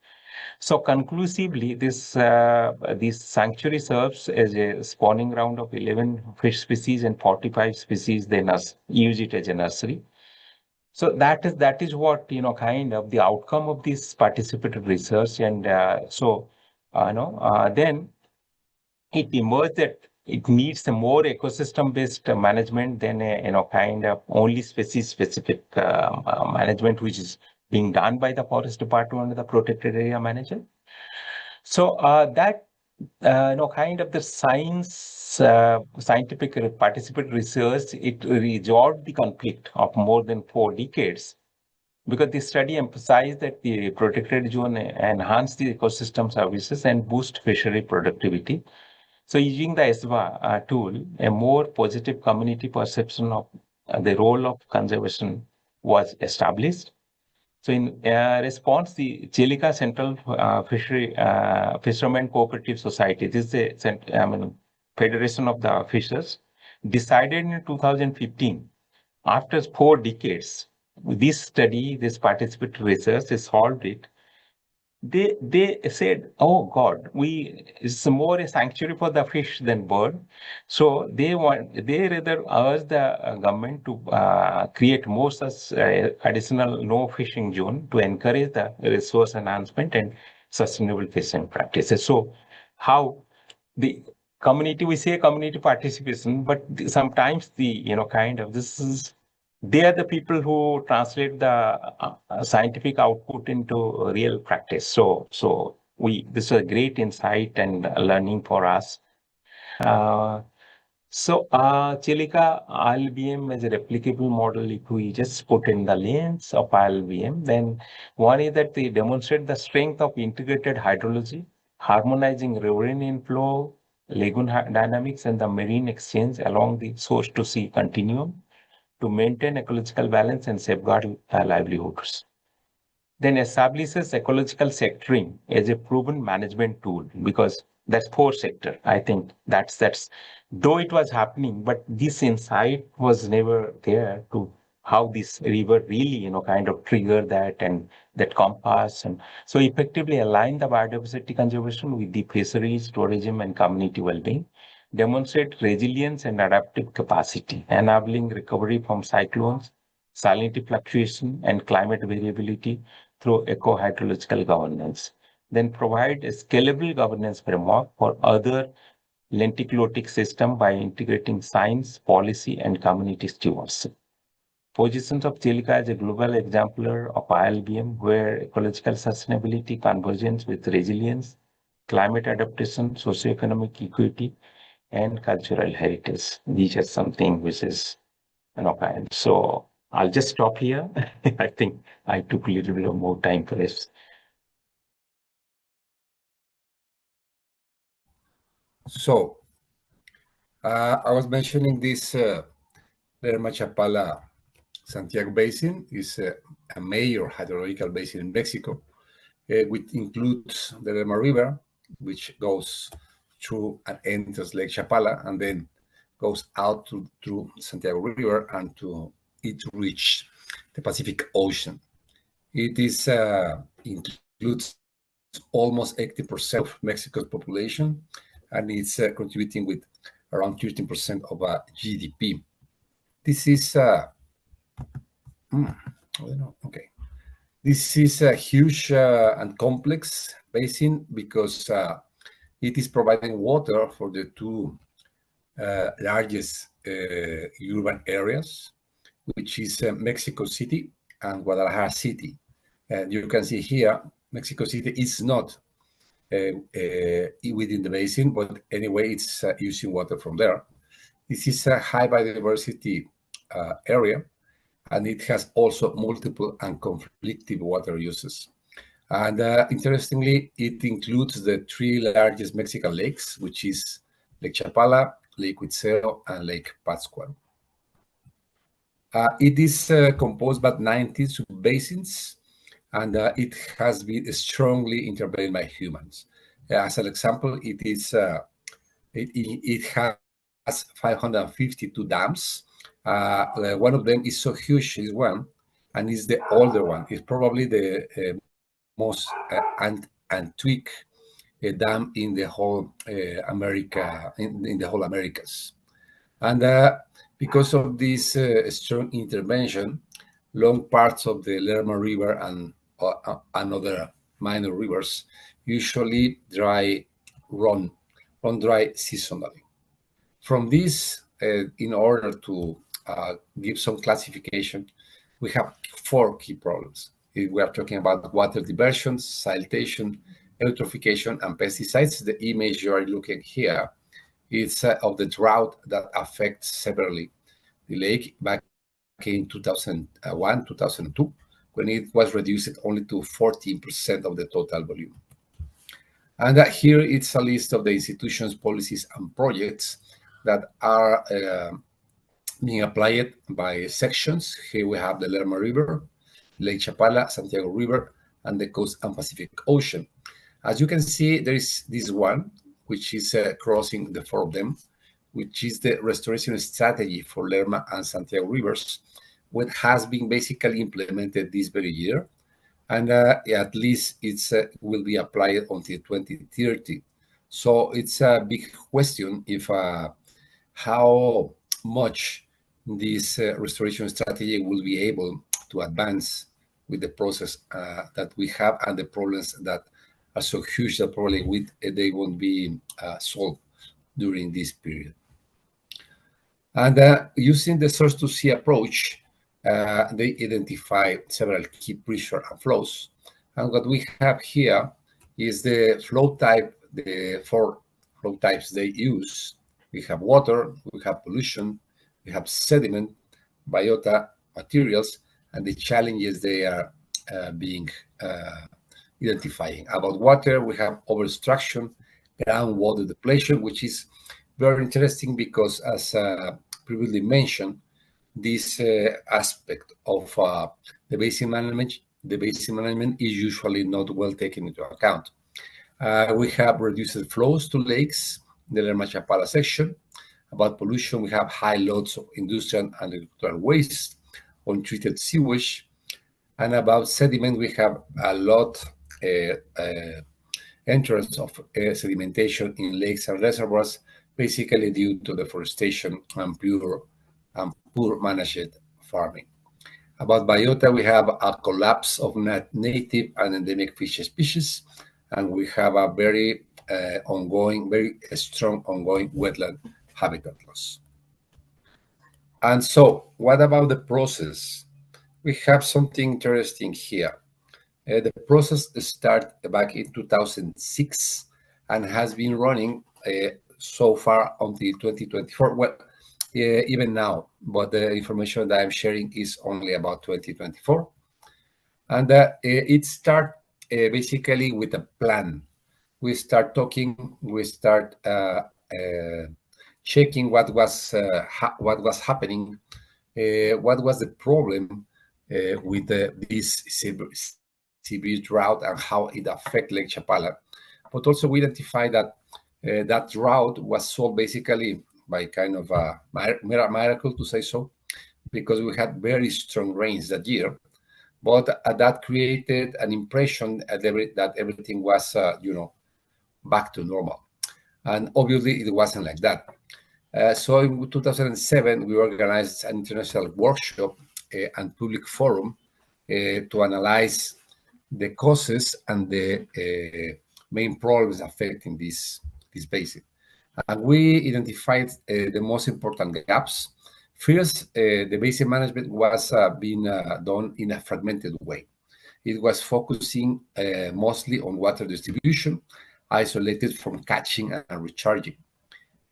So conclusively, this sanctuary serves as a spawning ground of 11 fish species and 45 species. They use it as a nursery. So that is what kind of the outcome of this participated research, and then it emerged that it needs a more ecosystem-based management than a kind of only species-specific management, which is being done by the forest department and the protected area manager. So that kind of the scientific participant research, it resolved the conflict of more than 4 decades, because the study emphasized that the protected zone enhance the ecosystem services and boost fishery productivity. So using the ESVA tool, a more positive community perception of the role of conservation was established. So in response, the Chilika Central Fishermen Cooperative Society, this is a Federation of the Fishers, decided in 2015, after 4 decades, this study, this participatory research, they solved it. They said, oh God, it's more a sanctuary for the fish than bird. So they rather urge the government to create more such additional no fishing zone to encourage the resource enhancement and sustainable fishing practices. So how the community, we say community participation, but sometimes they are the people who translate the scientific output into real practice. So this is a great insight and learning for us. Chilika ILBM is a replicable model. If we just put in the lens of ILBM, then one is that they demonstrate the strength of integrated hydrology, harmonizing riverine inflow, lagoon dynamics, and the marine exchange along the source to sea continuum to maintain ecological balance and safeguard livelihoods. Then establishes ecological sectoring as a proven management tool, because that's 4 sector. I think that's though it was happening, but this insight was never there to how this river really kind of trigger that and that compass, and so effectively align the biodiversity conservation with the fisheries, tourism, and community well-being, demonstrate resilience and adaptive capacity, enabling recovery from cyclones, salinity fluctuation, and climate variability through eco-hydrological governance. Then provide a scalable governance framework for other Lentic Lotic system by integrating science, policy, and community stewardship. Positions of Chilika as a global exemplar of ILBM, where ecological sustainability convergence with resilience, climate adaptation, socioeconomic equity, and cultural heritage. These are something which is kind. So I'll just stop here. I think I took a little bit of more time for this. So I was mentioning this Lerma Chapala Santiago Basin is a major hydrological basin in Mexico, which includes the Lerma River, which goes through and enters Lake Chapala, and then goes out through Santiago River and it reach the Pacific Ocean. It is includes almost 80% of Mexico's population, and it's contributing with around 13% of GDP. This is okay. This is a huge and complex basin because it is providing water for the 2 largest urban areas, which is Mexico City and Guadalajara City. And you can see here, Mexico City is not within the basin, but anyway, it's using water from there. This is a high biodiversity area, and it has also multiple and conflictive water uses. And interestingly, it includes the three largest Mexican lakes, which is Lake Chapala, Lake Huitzeo, and Lake Pátzcuaro. It is composed by 19 subbasins, and it has been strongly intervened by humans. As an example, it has 552 dams. One of them is so huge, is one, and is the older one. It's probably the most antique dam in the whole America, in the whole Americas. And because of this strong intervention, long parts of the Lerma River and other minor rivers usually run dry seasonally. From this, in order to give some classification, we have 4 key problems. We are talking about water diversion, siltation, eutrophication, and pesticides. The image you are looking here is of the drought that affects severely the lake back in 2001, 2002, when it was reduced only to 14% of the total volume. And here it's a list of the institutions, policies, and projects that are being applied by sections. Here we have the Lerma River, Lake Chapala, Santiago River, and the Coast and Pacific Ocean. As you can see, there is this one, which is crossing the 4 of them, which is the restoration strategy for Lerma and Santiago rivers, what has been basically implemented this very year. And at least it will be applied until 2030. So it's a big question if how much this restoration strategy will be able to advance with the process that we have and the problems that are so huge that probably they won't be solved during this period. And using the source to sea approach, they identify several key pressure and flows. And what we have here is the flow type, the 4 flow types they use. We have water, we have pollution, we have sediment, biota, materials, and the challenges they are being identifying. About water, we have overstructure, groundwater depletion, which is very interesting because, as previously mentioned, this aspect of the basin management is usually not well taken into account. We have reduced flows to lakes, the Lerma Chapala section. About pollution, we have high loads of industrial and agricultural waste, untreated sewage. And about sediment, we have a lot entrance of sedimentation in lakes and reservoirs, basically due to deforestation and poor managed farming. About biota, we have a collapse of native and endemic fish species, and we have a very strong ongoing wetland habitat loss. And so, what about the process? We have something interesting here. The process started back in 2006 and has been running so far until 2024. Well, even now, but the information that I'm sharing is only about 2024. And it starts basically with a plan. We start talking, we start checking what was happening, what was the problem with this severe drought and how it affects Lake Chapala. But also we identified that that drought was solved basically by kind of a miracle, to say so, because we had very strong rains that year. But that created an impression that everything was, back to normal. And obviously it wasn't like that. So in 2007, we organized an international workshop and public forum to analyze the causes and the main problems affecting this basin. And we identified the most important gaps. First, the basin management was being done in a fragmented way. it was focusing mostly on water distribution, isolated from catching and recharging.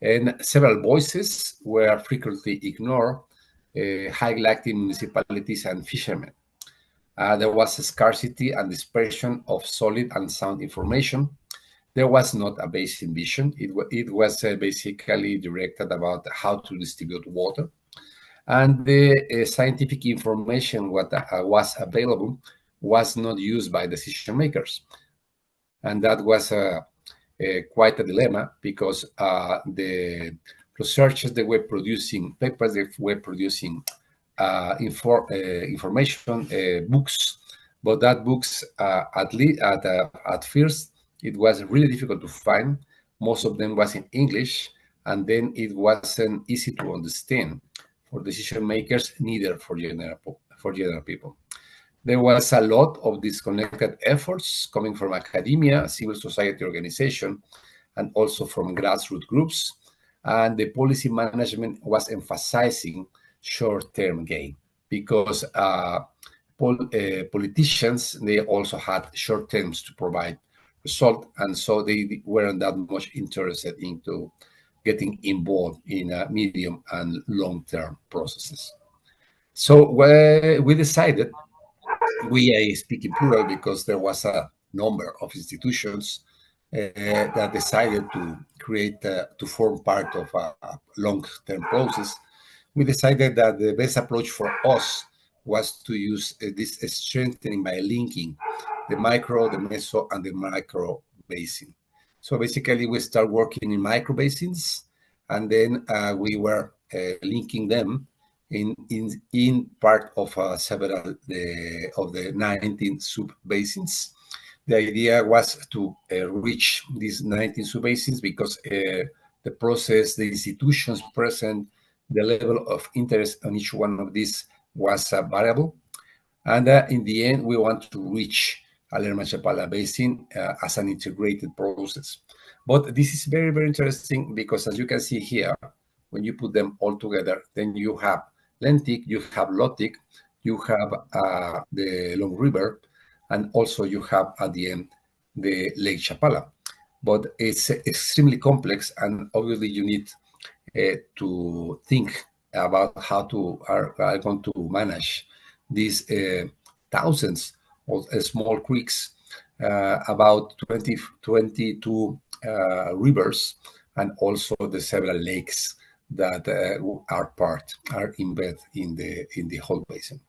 And several voices were frequently ignored, highlighting municipalities and fishermen. There was a scarcity and dispersion of solid and sound information. There was not a basic vision. It was basically directed about how to distribute water. And the scientific information what was available was not used by decision makers. And that was quite a dilemma because the researchers they were producing papers, they were producing information books, but that books at first it was really difficult to find. Most of them was in English, and then it wasn't easy to understand for decision makers, neither for general people. There was a lot of disconnected efforts coming from academia, civil society organization, and also from grassroots groups. And the policy management was emphasizing short-term gain because politicians, they also had short terms to provide result, and so they weren't that much interested into getting involved in medium and long-term processes. So we decided, we speak in plural because there was a number of institutions that decided to create, to form part of a long-term process. We decided that the best approach for us was to use this strengthening by linking the micro, the meso, and the macro basin. So basically, we start working in micro basins, and then we were linking them in part of several of the 19 sub-basins. The idea was to reach these 19 sub-basins because the process, the institutions present, the level of interest on each one of these was variable. And in the end, we want to reach Lerma Chapala Basin as an integrated process. But this is very, very interesting because as you can see here, when you put them all together, then you have Lentic, you have Lotic, you have the Long River, and also you have at the end the Lake Chapala. But it's extremely complex, and obviously you need to think about how to are going to manage these thousands of small creeks, about 22 rivers, and also the several lakes that are embedded in the whole basin.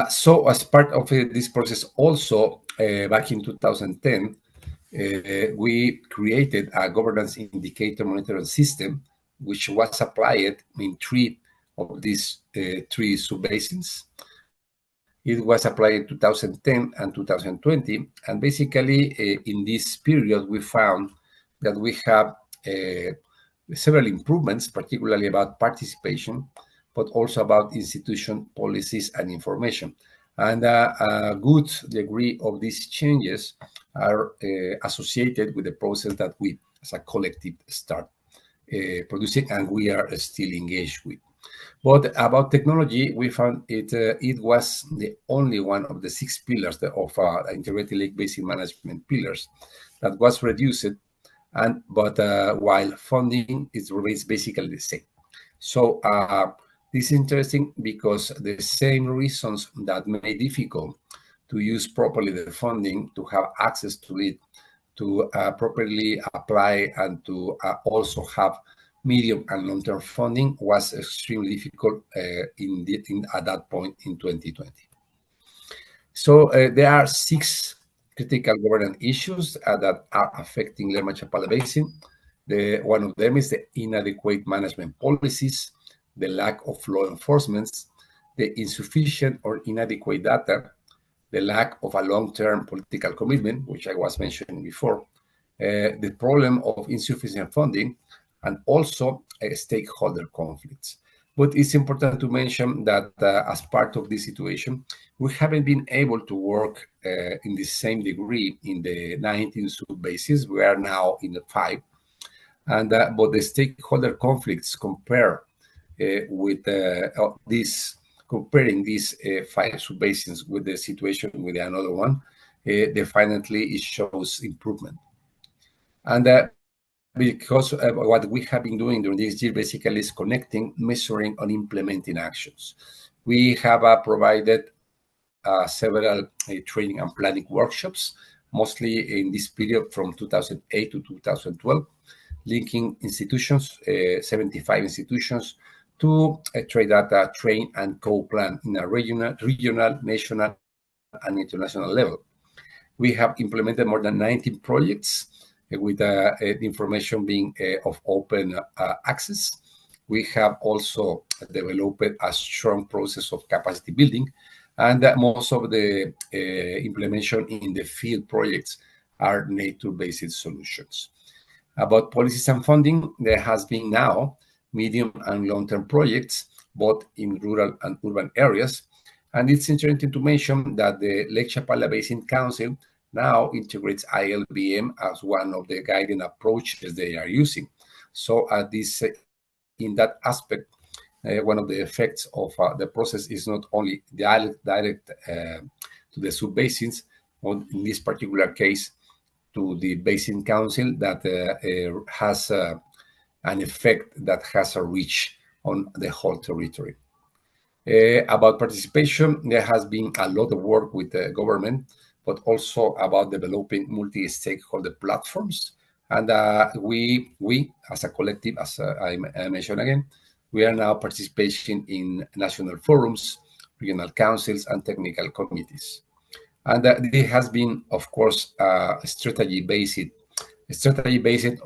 So as part of this process also, back in 2010, we created a governance indicator monitoring system, which was applied in 3 of these 3 sub-basins. It was applied in 2010 and 2020, and basically in this period we found that we have several improvements, particularly about participation, but also about institution policies and information. And a good degree of these changes are associated with the process that we, as a collective, start producing, and we are still engaged with. But about technology, we found it was the only one of the 6 pillars of integrated lake basin management pillars that was reduced, but while funding it remains basically the same. So this is interesting because the same reasons that made it difficult to use properly the funding, to have access to it, to properly apply, and to also have medium and long-term funding was extremely difficult at that point in 2020. So there are 6 critical governance issues that are affecting Lerma Chapala Basin. One of them is the inadequate management policies, the lack of law enforcement, the insufficient or inadequate data, the lack of a long-term political commitment, which I was mentioning before, the problem of insufficient funding, and also stakeholder conflicts. But it's important to mention that as part of this situation, we haven't been able to work in the same degree in the 19 sub-basins. We are now in the 5. And but the stakeholder conflicts compare with this comparing these 5 subbasins with the situation with another one, definitely it shows improvement. And because what we have been doing during this year basically is connecting, measuring, and implementing actions. We have provided several training and planning workshops, mostly in this period from 2008 to 2012, linking institutions, 75 institutions, to trade data, train, and co-plan in a regional, national, and international level. We have implemented more than 19 projects with the information being of open access. We have also developed a strong process of capacity building, and most of the implementation in the field projects are nature-based solutions. About policies and funding, there has been now medium and long-term projects, both in rural and urban areas. And it's interesting to mention that the Lake Chapala Basin Council now integrates ILBM as one of the guiding approaches they are using. So in that aspect, one of the effects of the process is not only direct to the subbasins, or in this particular case, to the Basin Council, that has an effect that has a reach on the whole territory. About participation, there has been a lot of work with the government, but also about developing multi-stakeholder platforms. And we, as a collective, as I mentioned again, we are now participating in national forums, regional councils, and technical committees. And this has been, of course, a strategy based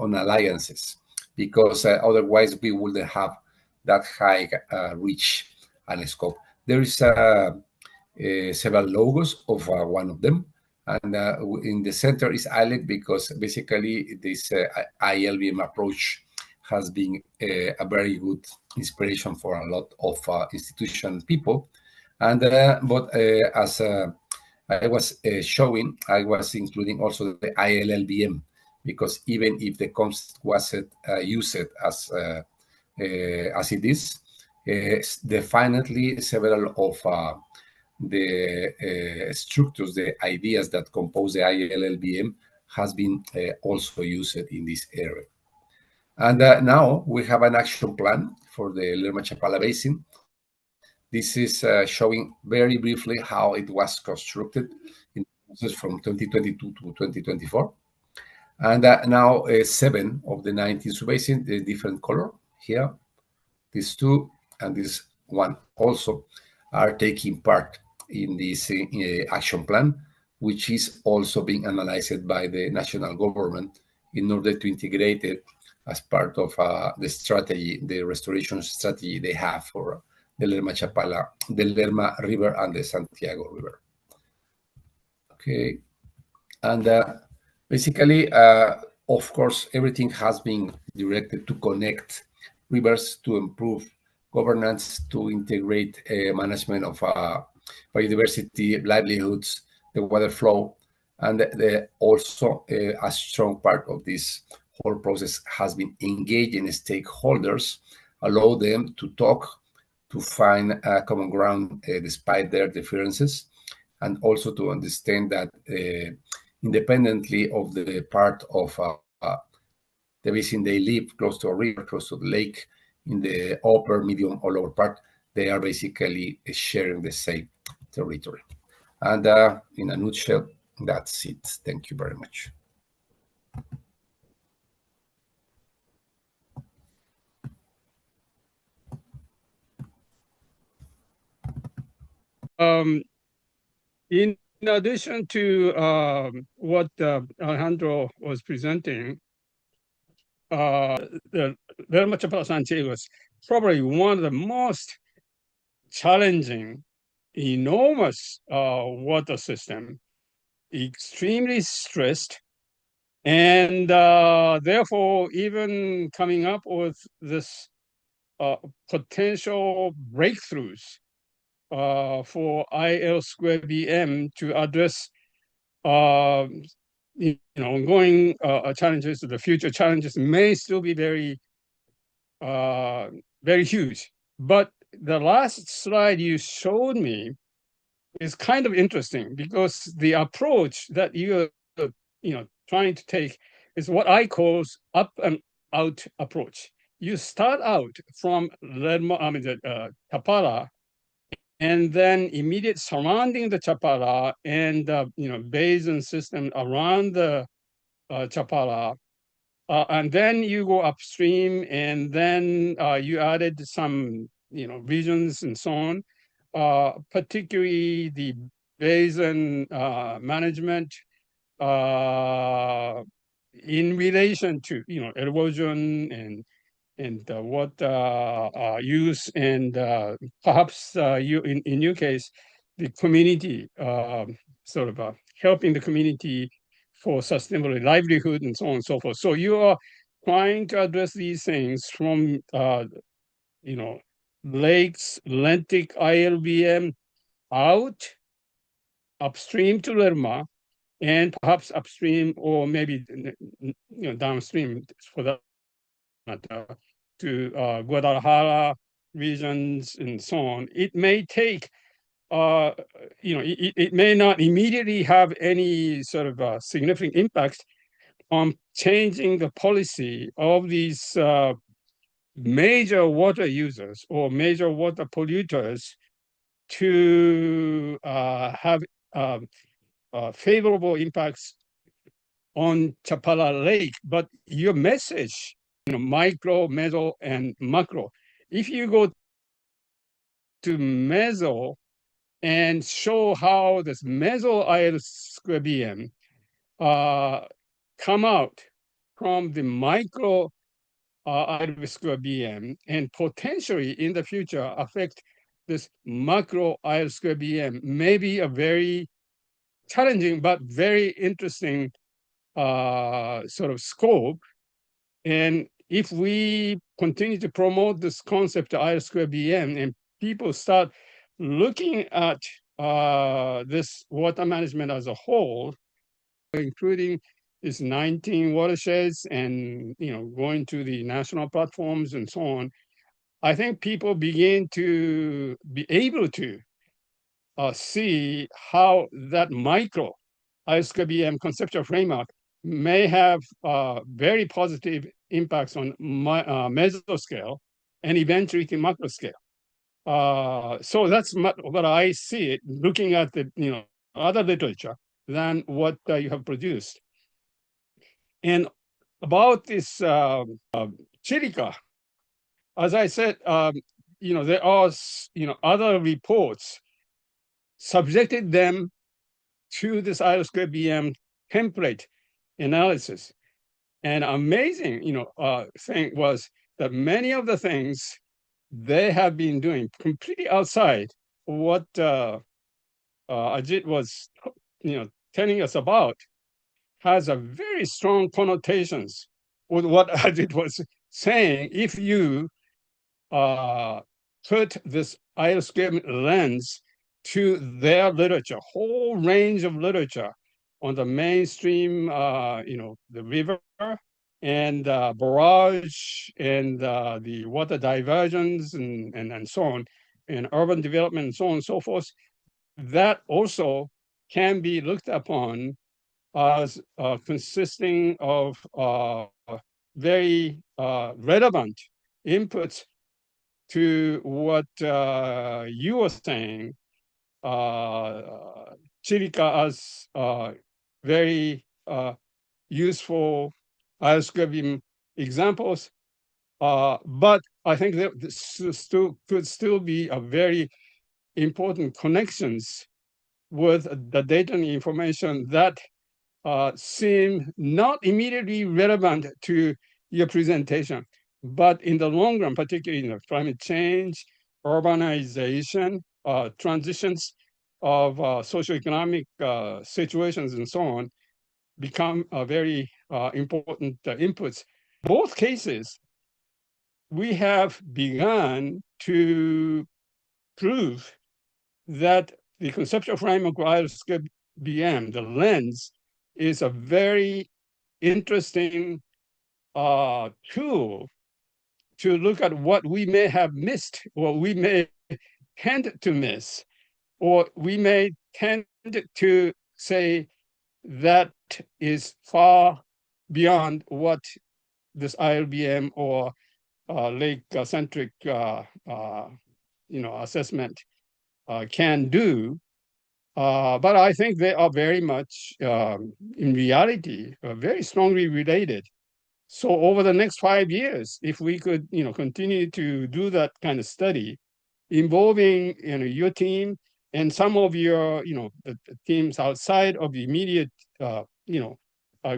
on alliances, because otherwise we wouldn't have that high reach and scope. There is several logos of one of them, and in the center is ILEC, because basically this ILBM approach has been a very good inspiration for a lot of institution people. And but as I was showing, I was including also the ILLBM, because even if the concept wasn't used as it is, definitely several of the structures, the ideas that compose the ILLBM has been also used in this area. And now we have an action plan for the Lerma Chapala Basin. This is showing very briefly how it was constructed in from 2022 to 2024. And now 7 of the 19 subbasins, the different color here, these 2 and this one also are taking part in this action plan, which is also being analyzed by the national government in order to integrate it as part of the strategy, the restoration strategy they have for the Lerma Chapala, the Lerma River, and the Santiago River. Okay, and basically, of course, everything has been directed to connect rivers, to improve governance, to integrate management of biodiversity, livelihoods, the water flow, and also a strong part of this whole process has been engaging stakeholders, allow them to talk, to find a common ground despite their differences, and also to understand that independently of the part of the basin they live, close to a river, close to the lake, in the upper, medium, or lower part, they are basically sharing the same territory. And in a nutshell, that's it. Thank you very much. In addition to what Alejandro was presenting, the Lerma Chapala Santiago is probably one of the most challenging, enormous water system, extremely stressed, and therefore even coming up with this potential breakthroughs for ILLBM to address ongoing challenges. The future challenges may still be very huge, but the last slide you showed me is kind of interesting because the approach that you're trying to take is what I call up and out approach. You start out from Chapala, and then immediate surrounding the Chapala and basin system around the Chapala, and then you go upstream, and then you added some regions and so on, particularly the basin management in relation to erosion and water use, and perhaps you in your case the community sort of helping the community for sustainable livelihood and so on and so forth. So you are trying to address these things from lakes, Lentic, ILBM out upstream to Lerma, and perhaps upstream or maybe downstream for that to Guadalajara regions and so on. It may take it may not immediately have any sort of significant impact on changing the policy of these major water users or major water polluters to have favorable impacts on Chapala Lake. But your message, micro, meso, and macro, if you go to meso and show how this meso IL²BM come out from the micro IL²BM and potentially in the future affect this macro IL²BM, may be a very challenging but very interesting sort of scope. And if we continue to promote this concept of IL²BM and people start looking at this water management as a whole, including these 19 watersheds and going to the national platforms and so on, I think people begin to be able to see how that micro ILSCBM conceptual framework may have very positive impacts on mesoscale and eventually to macro scale. So that's what I see it looking at the other literature than what you have produced. And about this Chilika, as I said, there are other reports subjected them to this ILSCBM template analysis. And amazing, thing was that many of the things they have been doing completely outside what Ajit was, telling us about, has a very strong connotations with what Ajit was saying. If you put this ILSCBM lens to their literature, whole range of literature on the mainstream, the river and barrage and the water diversions and so on, and urban development and so on and so forth, that also can be looked upon as consisting of very relevant inputs to what you were saying, Chilika, as very useful ILSCBM examples, but I think that this could still be a very important connections with the data and information that seem not immediately relevant to your presentation, but in the long run, particularly in climate change, urbanization, transitions of socioeconomic situations and so on, become very important inputs. Both cases, we have begun to prove that the conceptual framework of ILSCBM, the lens, is a very interesting tool to look at what we may have missed, or we may tend to miss, or we may tend to say that is far beyond what this ILBM or lake-centric assessment can do. But I think they are very much, in reality, very strongly related. So over the next 5 years, if we could, continue to do that kind of study, involving, your team and some of your, the teams outside of the immediate,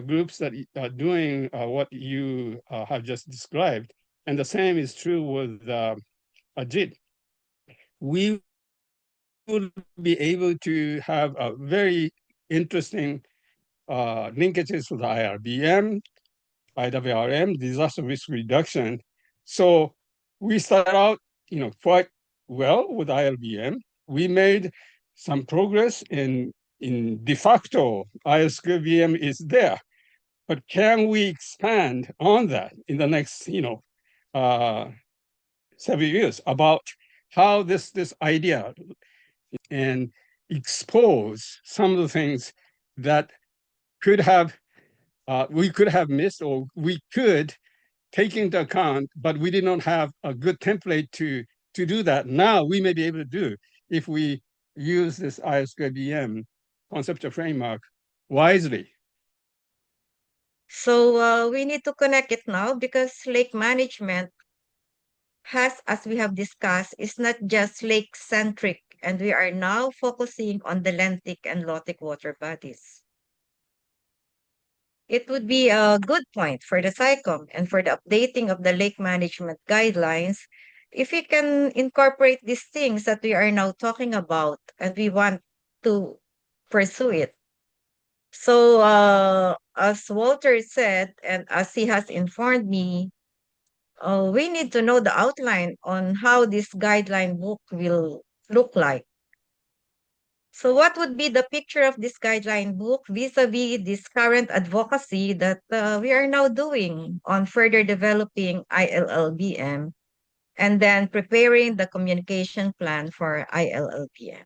groups that are doing what you have just described, and the same is true with Ajit, we will be able to have a very interesting linkages with IRBM, IWRM, disaster risk reduction. So we started out, quite well with ILBM. We made some progress in de facto. ILBM is there, but can we expand on that in the next, several years about how this idea and expose some of the things that we could have missed, or we could take into account, but we did not have a good template to do that. Now we may be able to do if we use this ILBM conceptual framework wisely. So we need to connect it now, because lake management has, as we have discussed, is not just lake-centric, and we are now focusing on the Lentic and Lotic water bodies. It would be a good point for the SciComm and for the updating of the lake management guidelines if we can incorporate these things that we are now talking about and we want to pursue it. So as Walter said, and as he has informed me, we need to know the outline on how this guideline book will look like. So what would be the picture of this guideline book vis-a-vis this current advocacy that we are now doing on further developing ILLBM and then preparing the communication plan for ILLBM?